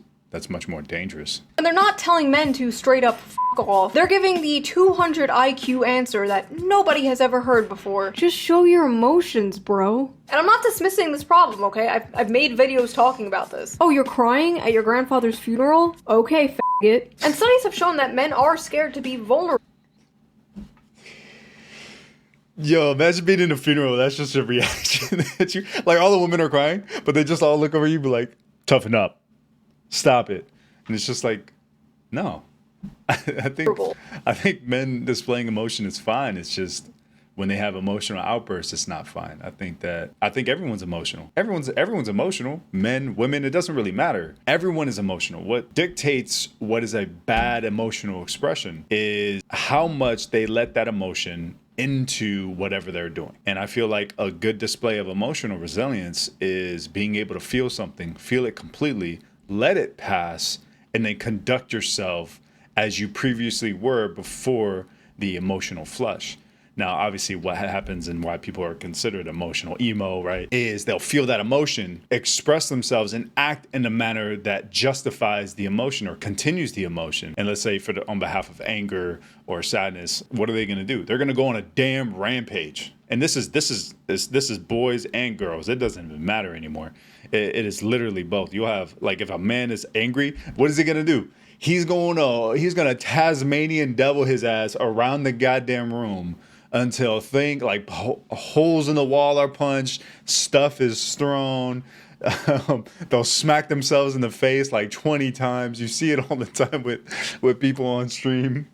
much more dangerous. And they're not telling men to straight up f off. They're giving the 200 IQ answer that nobody has ever heard before. Just show your emotions, bro. And I'm not dismissing this problem, okay? I've made videos talking about this. Oh, you're crying at your grandfather's funeral? Okay, faggot. And studies have shown that men are scared to be vulnerable. Yo, imagine being in a funeral. That's just a reaction that you, like, all the women are crying, but they just all look over you and be like, toughen up. Stop it. And it's just like, no. I think men displaying emotion is fine. It's just when they have emotional outbursts, it's not fine. I think everyone's emotional. Everyone's emotional. Men, women, it doesn't really matter. Everyone is emotional. What dictates what is a bad emotional expression is how much they let that emotion into whatever they're doing. And I feel like a good display of emotional resilience is being able to feel something, feel it completely, let it pass, and then conduct yourself as you previously were before the emotional flush. Now, obviously, what happens and why people are considered emotional, emo, right, is they'll feel that emotion, express themselves, and act in a manner that justifies the emotion or continues the emotion. And let's say on behalf of anger or sadness, what are they going to do? They're going to go on a damn rampage. And this is boys and girls. It doesn't even matter anymore. It is literally both. You'll have, like, if a man is angry, what is he going to do? He's gonna Tasmanian devil his ass around the goddamn room until holes in the wall are punched, stuff is thrown. They'll smack themselves in the face like 20 times. You see it all the time with people on stream,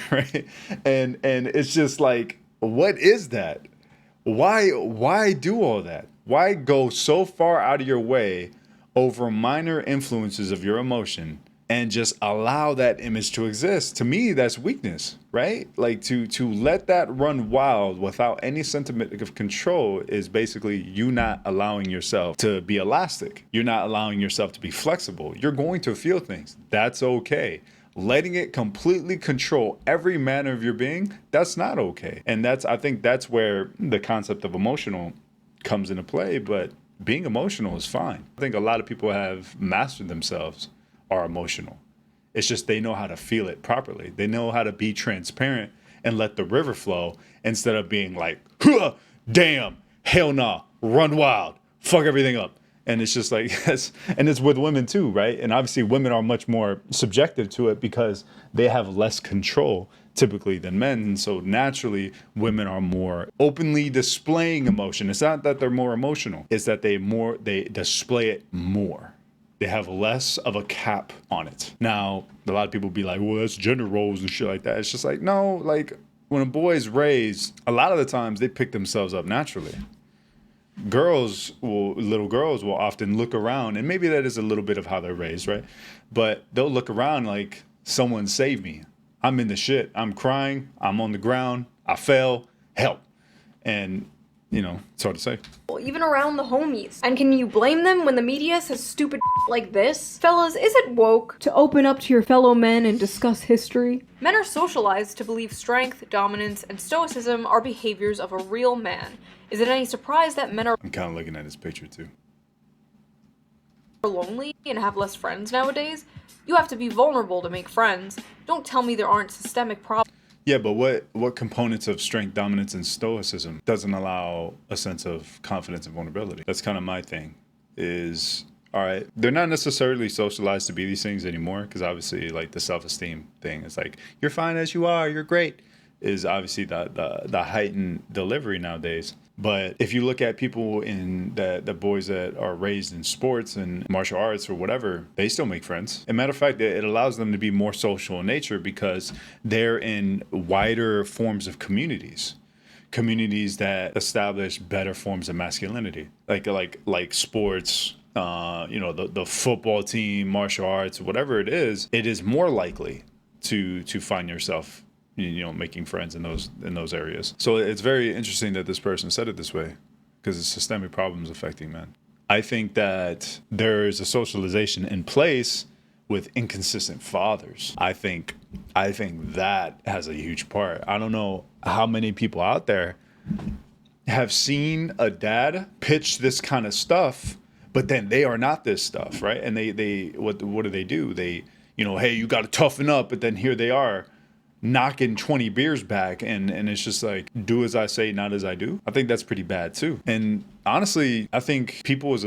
right? And it's just like, what is that? Why do all that? Why go so far out of your way over minor influences of your emotion and just allow that image to exist? To me, that's weakness, right? Like to let that run wild without any sentiment of control is basically you not allowing yourself to be elastic. You're not allowing yourself to be flexible. You're going to feel things. That's okay. Letting it completely control every manner of your being, that's not okay. And I think that's where the concept of emotional comes into play, but being emotional is fine. I think a lot of people have mastered themselves are emotional. It's just they know how to feel it properly. They know how to be transparent and let the river flow instead of being like, huh, damn, hell nah, run wild, fuck everything up. And it's just like, and it's with women too, right? And obviously women are much more subjective to it because they have less control typically than men. And so naturally women are more openly displaying emotion. It's not that they're more emotional, it's that they display it more. They have less of a cap on it. Now, a lot of people be like, well, that's gender roles and shit like that. It's just like, no, like when a boy is raised, a lot of the times they pick themselves up naturally. Little girls will often look around, and maybe that is a little bit of how they're raised, right? But they'll look around like, someone save me. I'm in the shit. I'm crying. I'm on the ground. I fell. Help. And it's hard to say. Even around the homies. And can you blame them when the media says stupid like this? Fellas, is it woke to open up to your fellow men and discuss history? Men are socialized to believe strength, dominance, and stoicism are behaviors of a real man. Is it any surprise that men are I'm kind of looking at his picture too. lonely and have less friends nowadays? You have to be vulnerable to make friends. Don't tell me there aren't systemic problems. Yeah, but what components of strength, dominance, and stoicism doesn't allow a sense of confidence and vulnerability? That's kind of my thing is, all right, they're not necessarily socialized to be these things anymore because obviously like the self-esteem thing is like, you're fine as you are, you're great, is obviously the heightened delivery nowadays. But if you look at people in the boys that are raised in sports and martial arts or whatever, they still make friends. As a matter of fact, it allows them to be more social in nature because they're in wider forms of communities that establish better forms of masculinity, like sports, the football team, martial arts, whatever it is more likely to find yourself making friends in those areas. So it's very interesting that this person said it this way, because it's systemic problems affecting men. I think that there is a socialization in place with inconsistent fathers. I think that has a huge part. I don't know how many people out there have seen a dad pitch this kind of stuff, but then they are not this stuff, right? And they what do? They, hey, you got to toughen up, but then here they are knocking 20 beers back, and it's just like, do as I say, not as I do. I think that's pretty bad too. And honestly, I think people as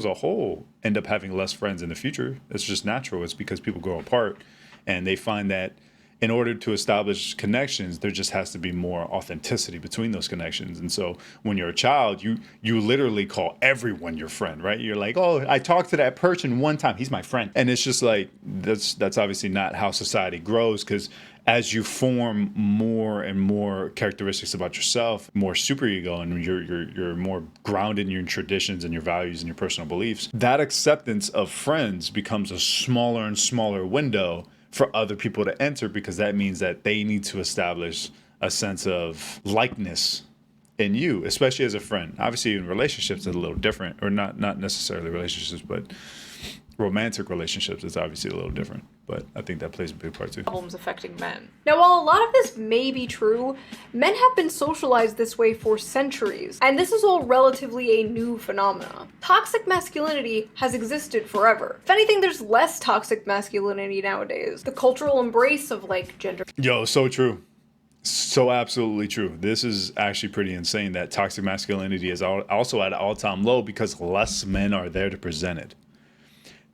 a whole end up having less friends in the future. It's just natural. It's because people grow apart, and they find that in order to establish connections, there just has to be more authenticity between those connections. And so when you're a child, you literally call everyone your friend, right? You're like, oh, I talked to that person one time, he's my friend. And it's just like, that's obviously not how society grows, because as you form more and more characteristics about yourself, more superego, and you're more grounded in your traditions and your values and your personal beliefs, that acceptance of friends becomes a smaller and smaller window for other people to enter, because that means that they need to establish a sense of likeness in you, especially as a friend. Obviously in relationships it's a little different, or not necessarily relationships, but romantic relationships is obviously a little different. But I think that plays a big part too. Problems affecting men. Now, while a lot of this may be true, men have been socialized this way for centuries, and this is all relatively a new phenomena. Toxic masculinity has existed forever. If anything, there's less toxic masculinity nowadays. The cultural embrace of gender. Yo, so true. So absolutely true. This is actually pretty insane that toxic masculinity is also at an all-time low, because less men are there to present it.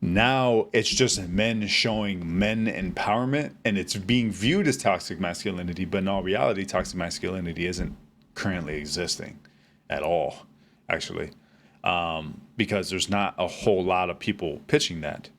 Now it's just men showing men empowerment, and it's being viewed as toxic masculinity, but in all reality, toxic masculinity isn't currently existing at all, actually, because there's not a whole lot of people pitching that,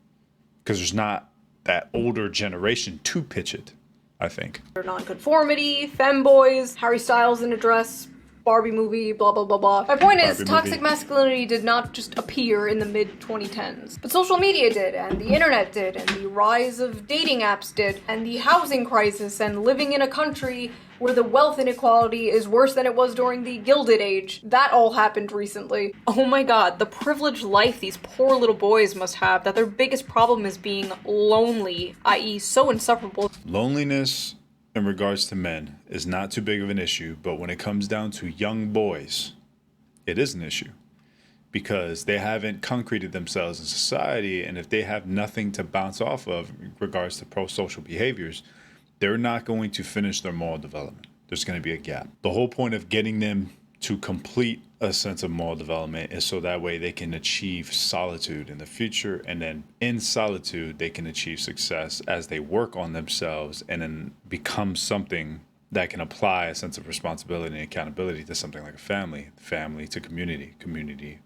because there's not that older generation to pitch it, I think. Nonconformity, femboys, Harry Styles in a dress, Barbie movie, blah blah blah blah. My point is, toxic masculinity did not just appear in the mid-2010s, but social media did, and the internet did, and the rise of dating apps did, and the housing crisis, and living in a country where the wealth inequality is worse than it was during the Gilded Age. That all happened recently. Oh my god, the privileged life these poor little boys must have, that their biggest problem is being lonely, i.e. so insufferable. Loneliness in regards to men is not too big of an issue, but when it comes down to young boys, it is an issue, because they haven't concreted themselves in society, and if they have nothing to bounce off of in regards to pro-social behaviors, they're not going to finish their moral development. There's going to be a gap. The whole point of getting them to complete a sense of moral development is so that way they can achieve solitude in the future, and then in solitude they can achieve success as they work on themselves and then become something that can apply a sense of responsibility and accountability to something like a family to community,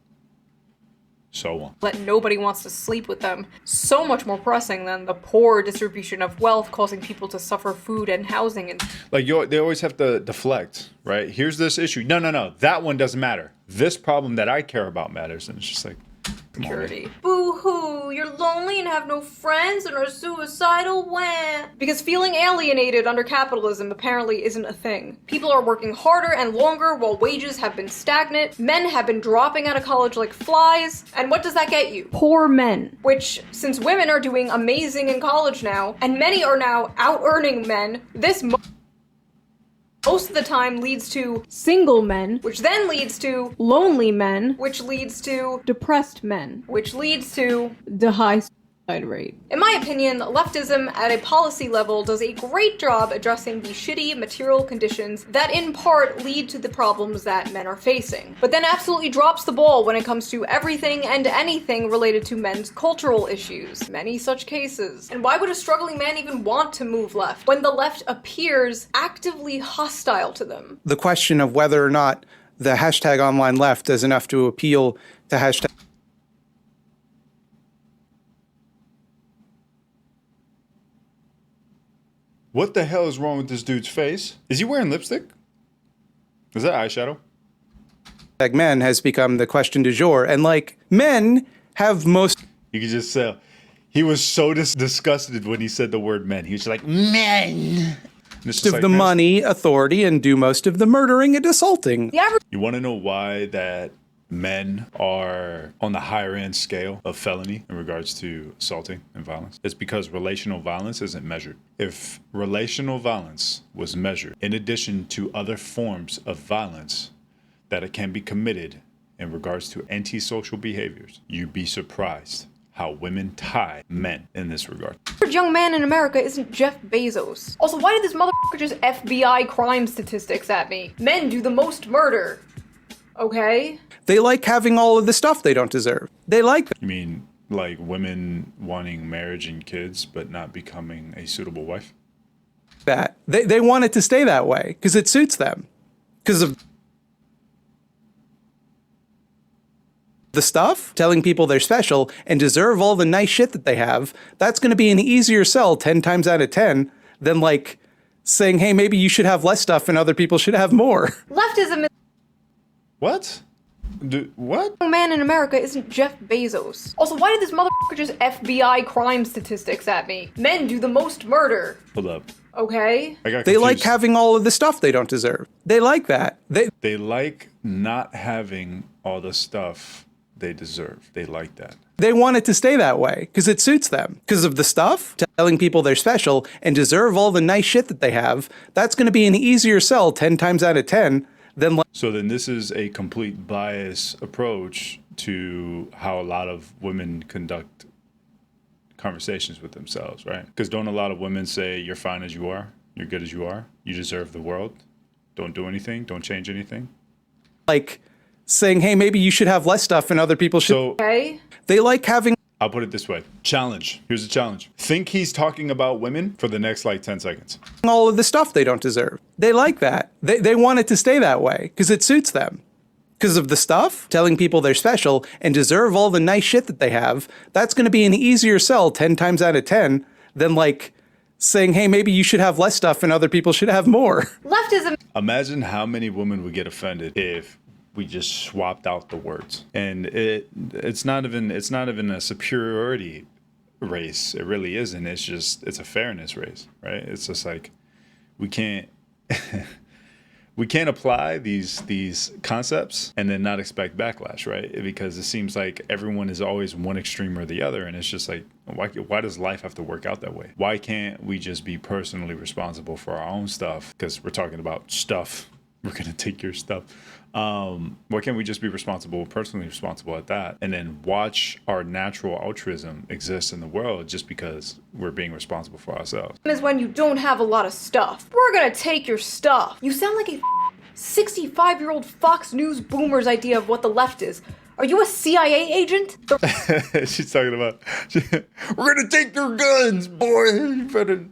so on. That nobody wants to sleep with them. So much more pressing than the poor distribution of wealth causing people to suffer food and housing. And they always have to deflect, right? Here's this issue. No, that one doesn't matter. This problem that I care about matters. And it's just like, security. Boo-hoo, you're lonely and have no friends and are suicidal, wah. Because feeling alienated under capitalism apparently isn't a thing. People are working harder and longer while wages have been stagnant. Men have been dropping out of college like flies. And what does that get you? Poor men. Which, since women are doing amazing in college now, and many are now out-earning men, this most of the time leads to single men, which then leads to lonely men, which leads to depressed men, which leads to the high suicide rate. In my opinion, leftism at a policy level does a great job addressing the shitty material conditions that in part lead to the problems that men are facing, but then absolutely drops the ball when it comes to everything and anything related to men's cultural issues. Many such cases. And why would a struggling man even want to move left when the left appears actively hostile to them? The question of whether or not the hashtag online left does enough to appeal to hashtag. What the hell is wrong with this dude's face? Is he wearing lipstick? Is that eyeshadow? Men has become the question du jour. And men have most... You could just say, he was so disgusted when he said the word men. He was like, men. most of the money, authority, and do most of the murdering and assaulting. You want to know why that men are on the higher end scale of felony in regards to assaulting and violence? It's because relational violence isn't measured. If relational violence was measured in addition to other forms of violence that it can be committed in regards to antisocial behaviors, you'd be surprised how women tie men in this regard. The average young man in America isn't Jeff Bezos. Also, why did this motherfucker just FBI crime statistics at me? Men do the most murder. Okay? They like having all of the stuff they don't deserve. They like that. You mean like women wanting marriage and kids but not becoming a suitable wife? They want it to stay that way because it suits them. Because of the stuff, telling people they're special and deserve all the nice shit that they have, that's going to be an easier sell 10 times out of 10 than like saying, hey, maybe you should have less stuff and other people should have more. Leftism is— What? What? Young man in America isn't Jeff Bezos. Also, why did this motherfucker just FBI crime statistics at me? Men do the most murder. Hold up. Okay? I got They like confused. having all of the stuff they don't deserve. They like that. They like not having all the stuff they deserve. They like that. They want it to stay that way because it suits them. Because of the stuff, telling people they're special and deserve all the nice shit that they have, that's going to be an easier sell 10 times out of 10 than like. So then this is a complete bias approach to how a lot of women conduct conversations with themselves, right? Because don't a lot of women say, you're fine as you are, you're good as you are, you deserve the world, don't do anything, don't change anything? Like saying, hey, maybe you should have less stuff and other people should. Okay? They like having. I'll put it this way. Challenge. Here's a challenge. Think he's talking about women for the next like 10 seconds. All of the stuff they don't deserve. They like that. They want it to stay that way because it suits them. Because of the stuff, telling people they're special and deserve all the nice shit that they have, that's going to be an easier sell 10 times out of 10 than like saying, hey, maybe you should have less stuff and other people should have more. Leftism— Imagine how many women would get offended if we just swapped out the words. And it's not even a superiority race. It really isn't. It's a fairness race, right? It's just like we can't we can't apply these concepts and then not expect backlash, right? Because it seems like everyone is always one extreme or the other, and it's just like why does life have to work out that way? Why can't we just be personally responsible for our own stuff? Because we're talking about stuff. We're gonna take your stuff. Why can't we just be personally responsible at that, and then watch our natural altruism exist in the world just because we're being responsible for ourselves? is when you don't have a lot of stuff. We're gonna take your stuff. You sound like a 65-year-old Fox News boomer's idea of what the left is. Are you a CIA agent? She's talking about, we're gonna take your guns, boy. You better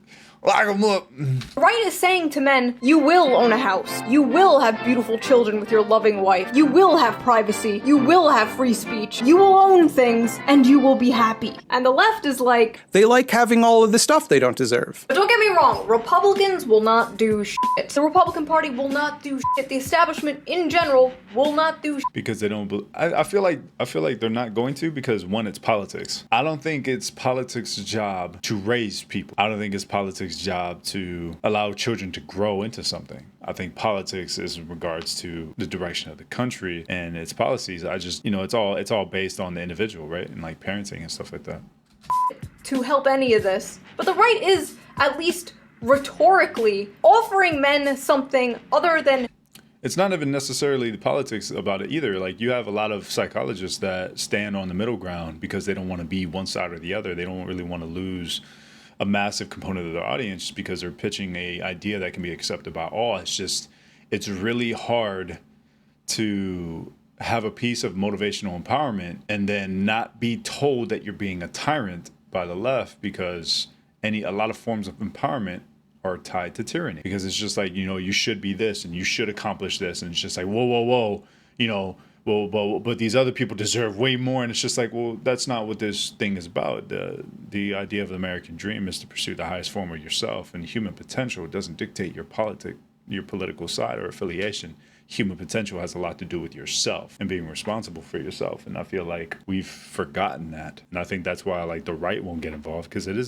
lock them up. Right is saying to men, you will own a house. You will have beautiful children with your loving wife. You will have privacy. You will have free speech. You will own things, and you will be happy. And the left is like, They like having all of the stuff they don't deserve. but don't get me wrong, Republicans will not do shit. The Republican Party will not do shit. The establishment in general will not do shit. Because they don't. I feel like they're not going to, because one, it's politics. I don't think it's politics' job to raise people. I don't think it's politics' job to allow children to grow into something. I think politics is in regards to the direction of the country and its policies. I just, it's all based on the individual, right? And like parenting and stuff like that. To help any of this. But the right is, at least rhetorically, offering men something other than. It's not even necessarily the politics about it either. Like, you have a lot of psychologists that stand on the middle ground because they don't want to be one side or the other. They don't really want to lose a massive component of their audience just because they're pitching a idea that can be accepted by all. It's really hard to have a piece of motivational empowerment and then not be told that you're being a tyrant by the left, because a lot of forms of empowerment are tied to tyranny, because it's just like, you should be this and you should accomplish this, and it's just like, whoa, but these other people deserve way more, and it's just like, well, that's not what this thing is about. The idea of the American dream is to pursue the highest form of yourself, and human potential doesn't dictate your political side or affiliation. human potential has a lot to do with yourself and being responsible for yourself. And I feel like we've forgotten that. And I think that's why like the right won't get involved, because it is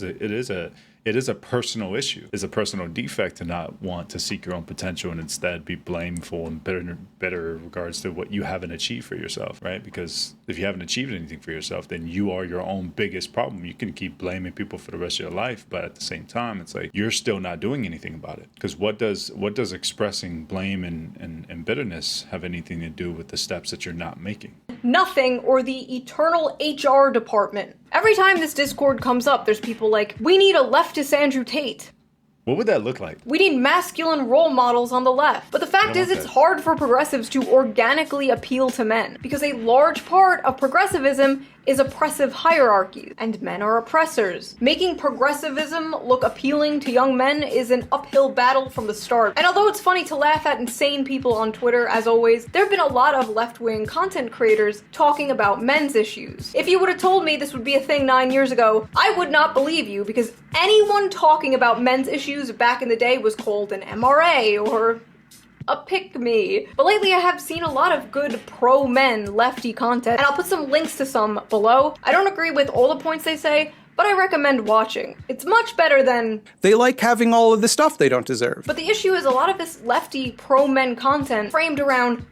a personal issue. It's a personal defect to not want to seek your own potential and instead be blameful and bitter in regards to what you haven't achieved for yourself, right? Because if you haven't achieved anything for yourself, then you are your own biggest problem. You can keep blaming people for the rest of your life, but at the same time, it's like you're still not doing anything about it. Because what does expressing blame and bitterness have anything to do with the steps that you're not making? Nothing, or the eternal HR department. Every time this Discord comes up, there's people like, we need a leftist Andrew Tate. What would that look like? We need masculine role models on the left. But the fact is, it's hard for progressives to organically appeal to men, because a large part of progressivism is oppressive hierarchies, and men are oppressors. Making progressivism look appealing to young men is an uphill battle from the start. And although it's funny to laugh at insane people on Twitter, as always, there have been a lot of left-wing content creators talking about men's issues. If you would have told me this would be a thing 9 years ago, I would not believe you, because anyone talking about men's issues back in the day was called an MRA or a pick-me. But lately I have seen a lot of good pro-men lefty content, and I'll put some links to some below. I don't agree with all the points they say, but I recommend watching. It's much better than... They like having all of the stuff they don't deserve. But the issue is a lot of this lefty pro-men content framed around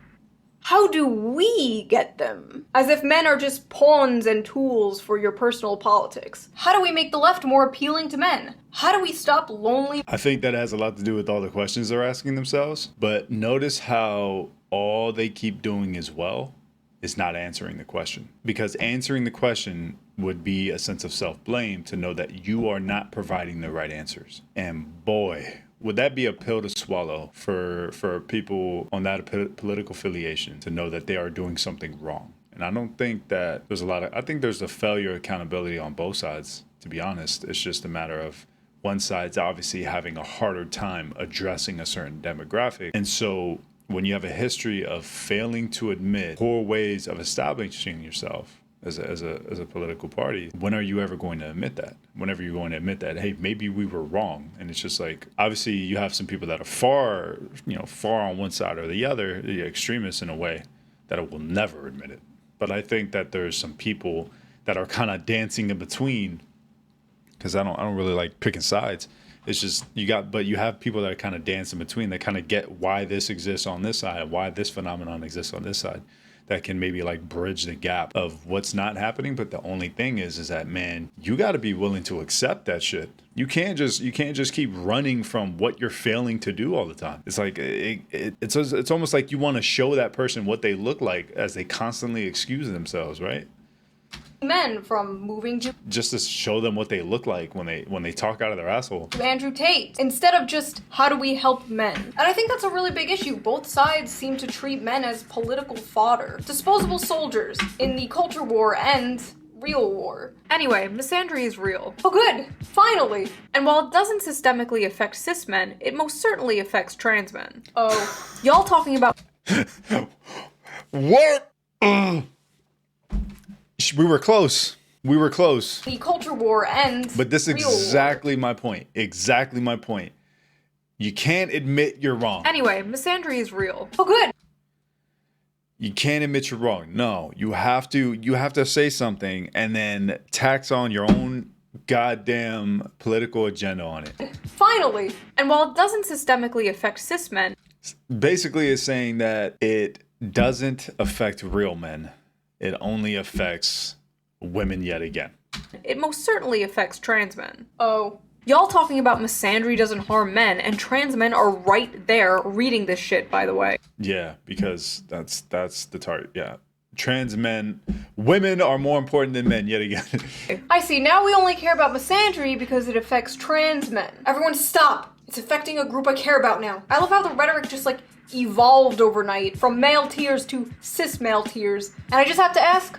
how do we get them? As if men are just pawns and tools for your personal politics. How do we make the left more appealing to men? How do we stop lonely? I think that has a lot to do with all the questions they're asking themselves. But notice how all they keep doing as well is not answering the question. Because answering the question would be a sense of self-blame to know that you are not providing the right answers. And boy, would that be a pill to swallow for people on that political affiliation to know that they are doing something wrong. And I don't think that there's I think there's a failure of accountability on both sides, to be honest. It's just a matter of one side's obviously having a harder time addressing a certain demographic. And so when you have a history of failing to admit poor ways of establishing yourself as a political party, when are you ever going to admit that? Whenever you're going to admit that, hey, maybe we were wrong. And it's just like, obviously you have some people that are far on one side or the other, the extremists in a way, that will never admit it. But I think that there's some people that are kind of dancing in between, because I don't really like picking sides. It's just you have people that are kind of dancing between, that kind of get why this exists on this side, why this phenomenon exists on this side, that can maybe like bridge the gap of what's not happening. But the only thing is that, man, you got to be willing to accept that shit. You can't just keep running from what you're failing to do all the time. It's like it's almost like you want to show that person what they look like as they constantly excuse themselves, right? Men from moving to just to show them what they look like when they talk out of their asshole. Andrew Tate, instead of just how do we help men. And I think that's a really big issue. Both sides seem to treat men as political fodder, disposable soldiers in the culture war and real war. Anyway, misandry is real. Oh good, finally! And while it doesn't systemically affect cis men, it most certainly affects trans men. Oh, y'all talking about what? We were close. The culture war ends. But this is exactly my point. Exactly my point. You can't admit you're wrong. Anyway, misandry is real. Oh good. You can't admit you're wrong. No, you have to say something and then tax on your own goddamn political agenda on it. Finally. And while it doesn't systemically affect cis men, basically it's saying that it doesn't affect real men. It only affects women yet again. It most certainly affects trans men. Oh. Y'all talking about misandry doesn't harm men, and trans men are right there reading this shit, by the way. Yeah, because that's the target. Yeah. Trans men, women are more important than men yet again. I see, now we only care about misandry because it affects trans men. Everyone stop! It's affecting a group I care about now. I love how the rhetoric just evolved overnight from male tears to cis male tears. And I just have to ask,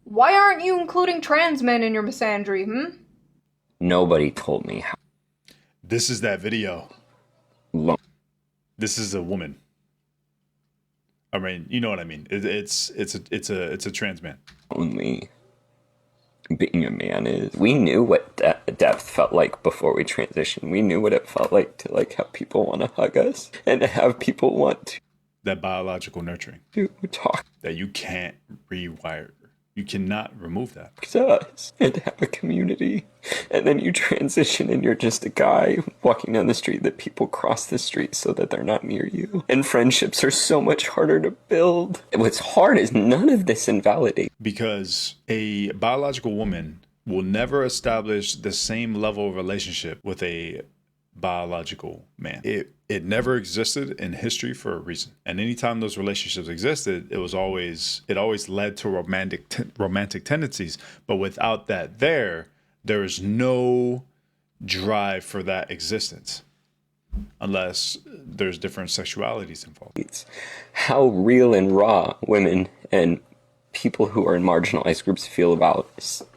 why aren't you including trans men in your misandry, Nobody told me how. This is that video. This is a woman. I mean, you know what I mean. It's a trans man. Only being a man is. We knew what depth felt like before we transitioned. We knew what it felt like to have people want to hug us and to have people want to. that biological nurturing You talk that you can't rewire. You cannot remove that. to us and have a community, and then you transition and you're just a guy walking down the street that people cross the street so that they're not near you. And friendships are so much harder to build. What's hard is none of this invalidates. Because a biological woman will never establish the same level of relationship with a biological man. It never existed in history for a reason. And anytime those relationships existed, it always led to romantic tendencies. But without that there is no drive for that existence unless there's different sexualities involved. It's how real and raw women and people who are in marginalized groups feel about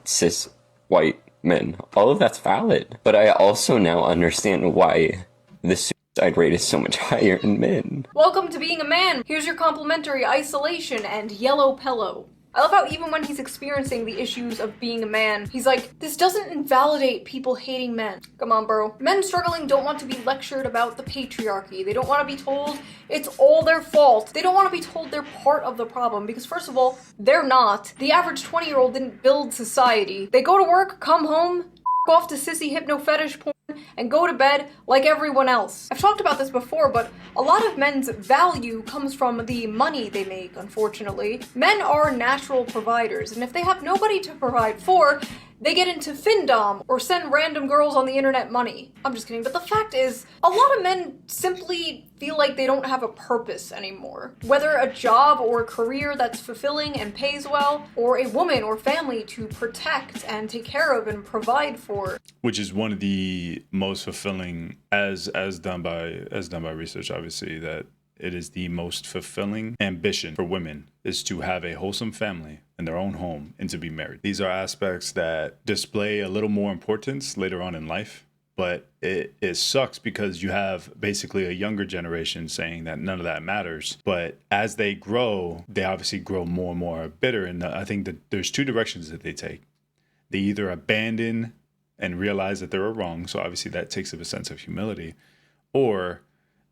cis white men. All of that's valid. But I also now understand why the suicide rate is so much higher in men. Welcome to being a man. Here's your complimentary isolation and yellow pillow. I love how even when he's experiencing the issues of being a man, he's like, this doesn't invalidate people hating men. Come on, bro. Men struggling don't want to be lectured about the patriarchy. They don't want to be told it's all their fault. They don't want to be told they're part of the problem because first of all, they're not. The average 20-year-old didn't build society. They go to work, come home, off to sissy hypno fetish porn, and go to bed like everyone else. I've talked about this before, but a lot of men's value comes from the money they make, unfortunately. Men are natural providers, and if they have nobody to provide for, they get into findom or send random girls on the internet money. I'm just kidding, but the fact is, a lot of men simply feel like they don't have a purpose anymore. Whether a job or a career that's fulfilling and pays well, or a woman or family to protect and take care of and provide for. Which is one of the most fulfilling, as done by research, obviously, that it is the most fulfilling ambition for women is to have a wholesome family in their own home and to be married. These are aspects that display a little more importance later on in life, but it sucks because you have basically a younger generation saying that none of that matters. But as they grow, they obviously grow more and more bitter. And I think that there's two directions that they take. They either abandon and realize that they were wrong, so obviously that takes up a sense of humility, or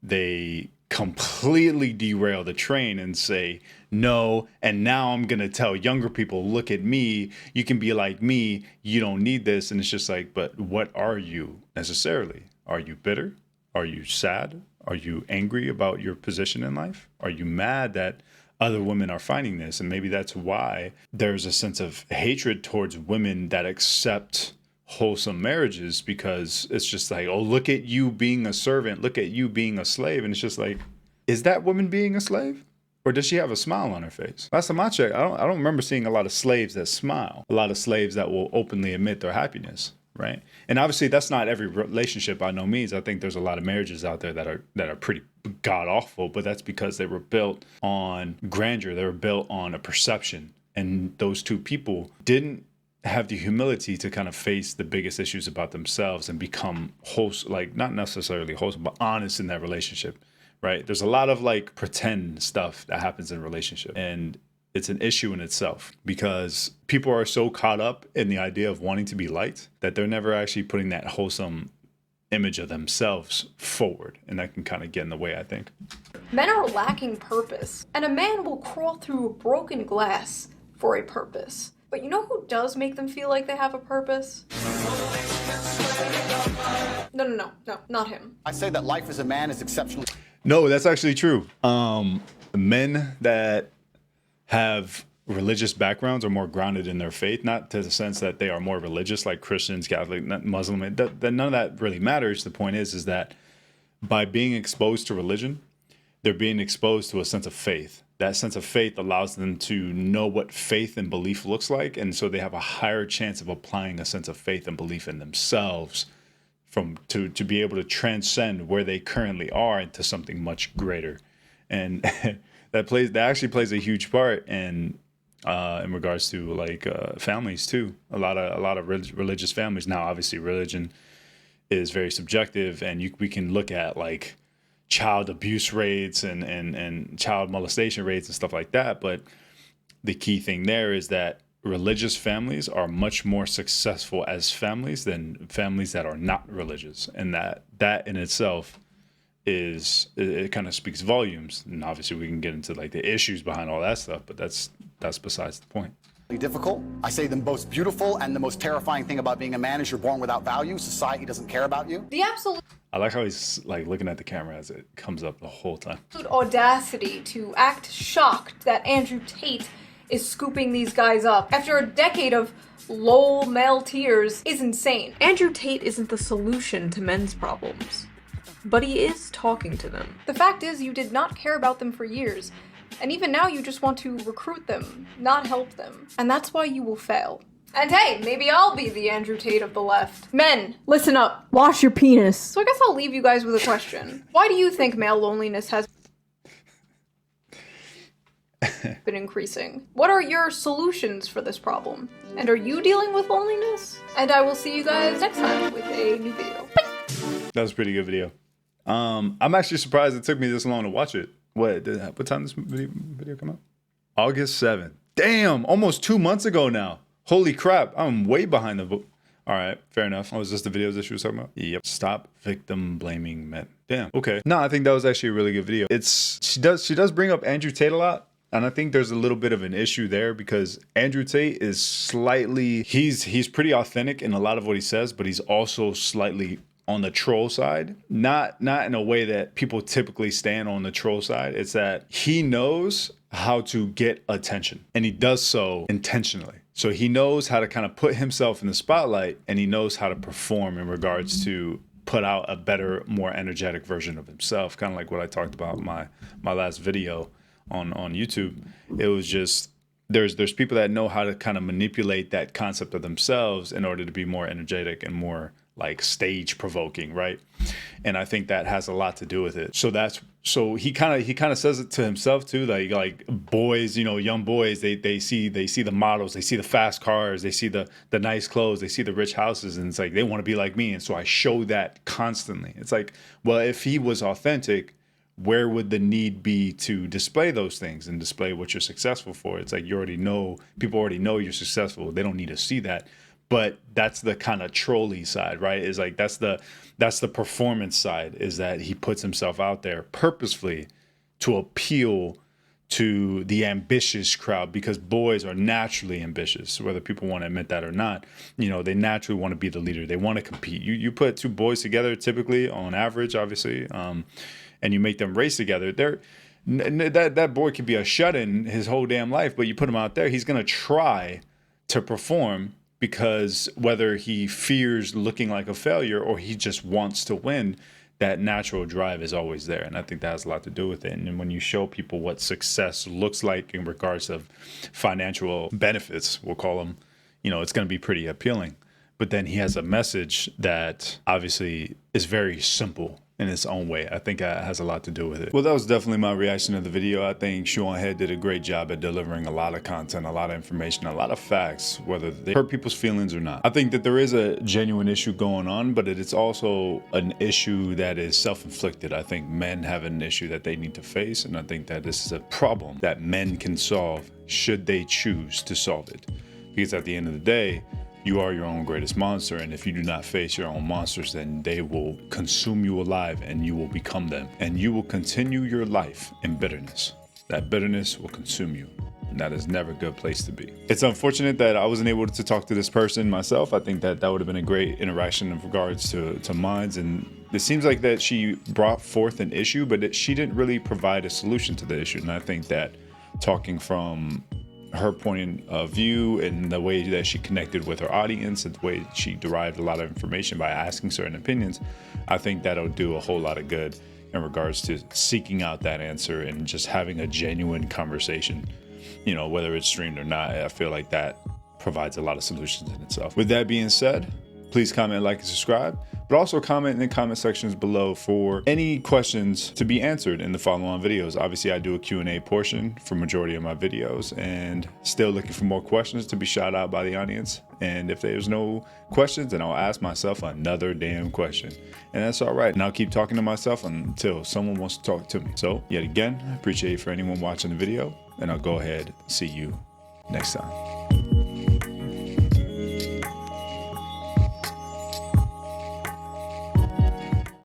they completely derail the train and say, no, and now I'm going to tell younger people, look at me, you can be like me, you don't need this. And it's just like, but what are you necessarily? Are you bitter? Are you sad? Are you angry about your position in life? Are you mad that other women are finding this? And maybe that's why there's a sense of hatred towards women that accept wholesome marriages, because it's just like, oh, look at you being a servant, look at you being a slave. And it's just like, is that woman being a slave, or does she have a smile on her face? Last time I checked, I don't remember seeing a lot of slaves that smile, a lot of slaves that will openly admit their happiness, right? And obviously that's not every relationship by no means. I think there's a lot of marriages out there that are pretty god awful, but that's because they were built on grandeur, they were built on a perception, and those two people didn't have the humility to kind of face the biggest issues about themselves and become wholesome, like not necessarily wholesome, but honest in that relationship, right? There's a lot of like pretend stuff that happens in a relationship, and it's an issue in itself because people are so caught up in the idea of wanting to be liked that they're never actually putting that wholesome image of themselves forward, and that can kind of get in the way, I think. Men are lacking purpose, and a man will crawl through broken glass for a purpose. But you know who does make them feel like they have a purpose? No, not him. I say that life as a man is exceptionally... No, that's actually true. Men that have religious backgrounds are more grounded in their faith, not to the sense that they are more religious like Christians, Catholic, Muslim. None of that really matters. The point is that by being exposed to religion, they're being exposed to a sense of faith. That sense of faith allows them to know what faith and belief looks like. And so they have a higher chance of applying a sense of faith and belief in themselves to be able to transcend where they currently are into something much greater. And that actually plays a huge part in regards to like families too. A lot of religious families. Now, obviously religion is very subjective, and we can look at like child abuse rates and child molestation rates and stuff like that. But the key thing there is that religious families are much more successful as families than families that are not religious. And that in itself is it kind of speaks volumes. And obviously we can get into like the issues behind all that stuff, but that's besides the point. Difficult. I say the most beautiful and the most terrifying thing about being a man is you're born without value. Society doesn't care about you. The absolute I like how he's like looking at the camera as it comes up the whole time. audacity to act shocked that Andrew Tate is scooping these guys up after a decade of lol male tears is insane. Andrew Tate isn't the solution to men's problems, but he is talking to them. The fact is, you did not care about them for years, and even now you just want to recruit them, not help them. And that's why you will fail. And hey, maybe I'll be the Andrew Tate of the left. Men, listen up. Wash your penis. So I guess I'll leave you guys with a question. Why do you think male loneliness has been increasing? What are your solutions for this problem? And are you dealing with loneliness? And I will see you guys next time with a new video. Bye! That was a pretty good video. I'm actually surprised it took me this long to watch it. What time did this video come out? August 7th. Damn, almost 2 months ago now. Holy crap, I'm way behind the book. All right, fair enough. Oh, was this the videos that she was talking about? Yep. Stop victim blaming men. Damn. Okay. No, I think that was actually a really good video. She does bring up Andrew Tate a lot. And I think there's a little bit of an issue there because Andrew Tate is slightly, he's pretty authentic in a lot of what he says, but he's also slightly on the troll side. Not in a way that people typically stand on the troll side. It's that he knows how to get attention, and he does so intentionally. So he knows how to kind of put himself in the spotlight, and he knows how to perform in regards to put out a better, more energetic version of himself. Kind of like what I talked about in my last video on YouTube. It was just, there's people that know how to kind of manipulate that concept of themselves in order to be more energetic and more like stage provoking, right? And I think that has a lot to do with it. So he kind of says it to himself too, like boys, you know, young boys, they see the models, they see the fast cars, they see the nice clothes, they see the rich houses, and it's like they want to be like me. And so I show that constantly. It's like, well, if he was authentic, where would the need be to display those things and display what you're successful for? It's like people already know you're successful. They don't need to see that. But that's the kind of trolley side, right? Is like that's the performance side, is that he puts himself out there purposefully to appeal to the ambitious crowd, because boys are naturally ambitious, whether people want to admit that or not. You know, they naturally want to be the leader. They want to compete. You put two boys together, typically on average, obviously, and you make them race together. That boy could be a shut-in his whole damn life, but you put him out there, he's gonna try to perform, because whether he fears looking like a failure or he just wants to win, that natural drive is always there. And I think that has a lot to do with it. And when you show people what success looks like in regards of financial benefits, we'll call them, you know, it's going to be pretty appealing. But then he has a message that obviously is very simple in its own way. I think it has a lot to do with it. Well, that was definitely my reaction to the video. I think Sean Head did a great job at delivering a lot of content, a lot of information, a lot of facts, whether they hurt people's feelings or not. I think that there is a genuine issue going on, but it's also an issue that is self-inflicted. I think men have an issue that they need to face, and I think that this is a problem that men can solve should they choose to solve it. Because at the end of the day, you are your own greatest monster, and if you do not face your own monsters, then they will consume you alive and you will become them. And you will continue your life in bitterness. That bitterness will consume you. And that is never a good place to be. It's unfortunate that I wasn't able to talk to this person myself. I think that would have been a great interaction in regards to minds. And it seems like that she brought forth an issue, but she didn't really provide a solution to the issue. And I think that talking from her point of view and the way that she connected with her audience and the way she derived a lot of information by asking certain opinions, I think that'll do a whole lot of good in regards to seeking out that answer and just having a genuine conversation, you know, whether it's streamed or not. I feel like that provides a lot of solutions in itself. With that being said, please comment, like, and subscribe, but also comment in the comment sections below for any questions to be answered in the follow-on videos. Obviously, I do a Q&A portion for majority of my videos, and still looking for more questions to be shouted out by the audience. And if there's no questions, then I'll ask myself another damn question. And that's all right. And I'll keep talking to myself until someone wants to talk to me. So yet again, I appreciate it for anyone watching the video, and I'll go ahead and see you next time.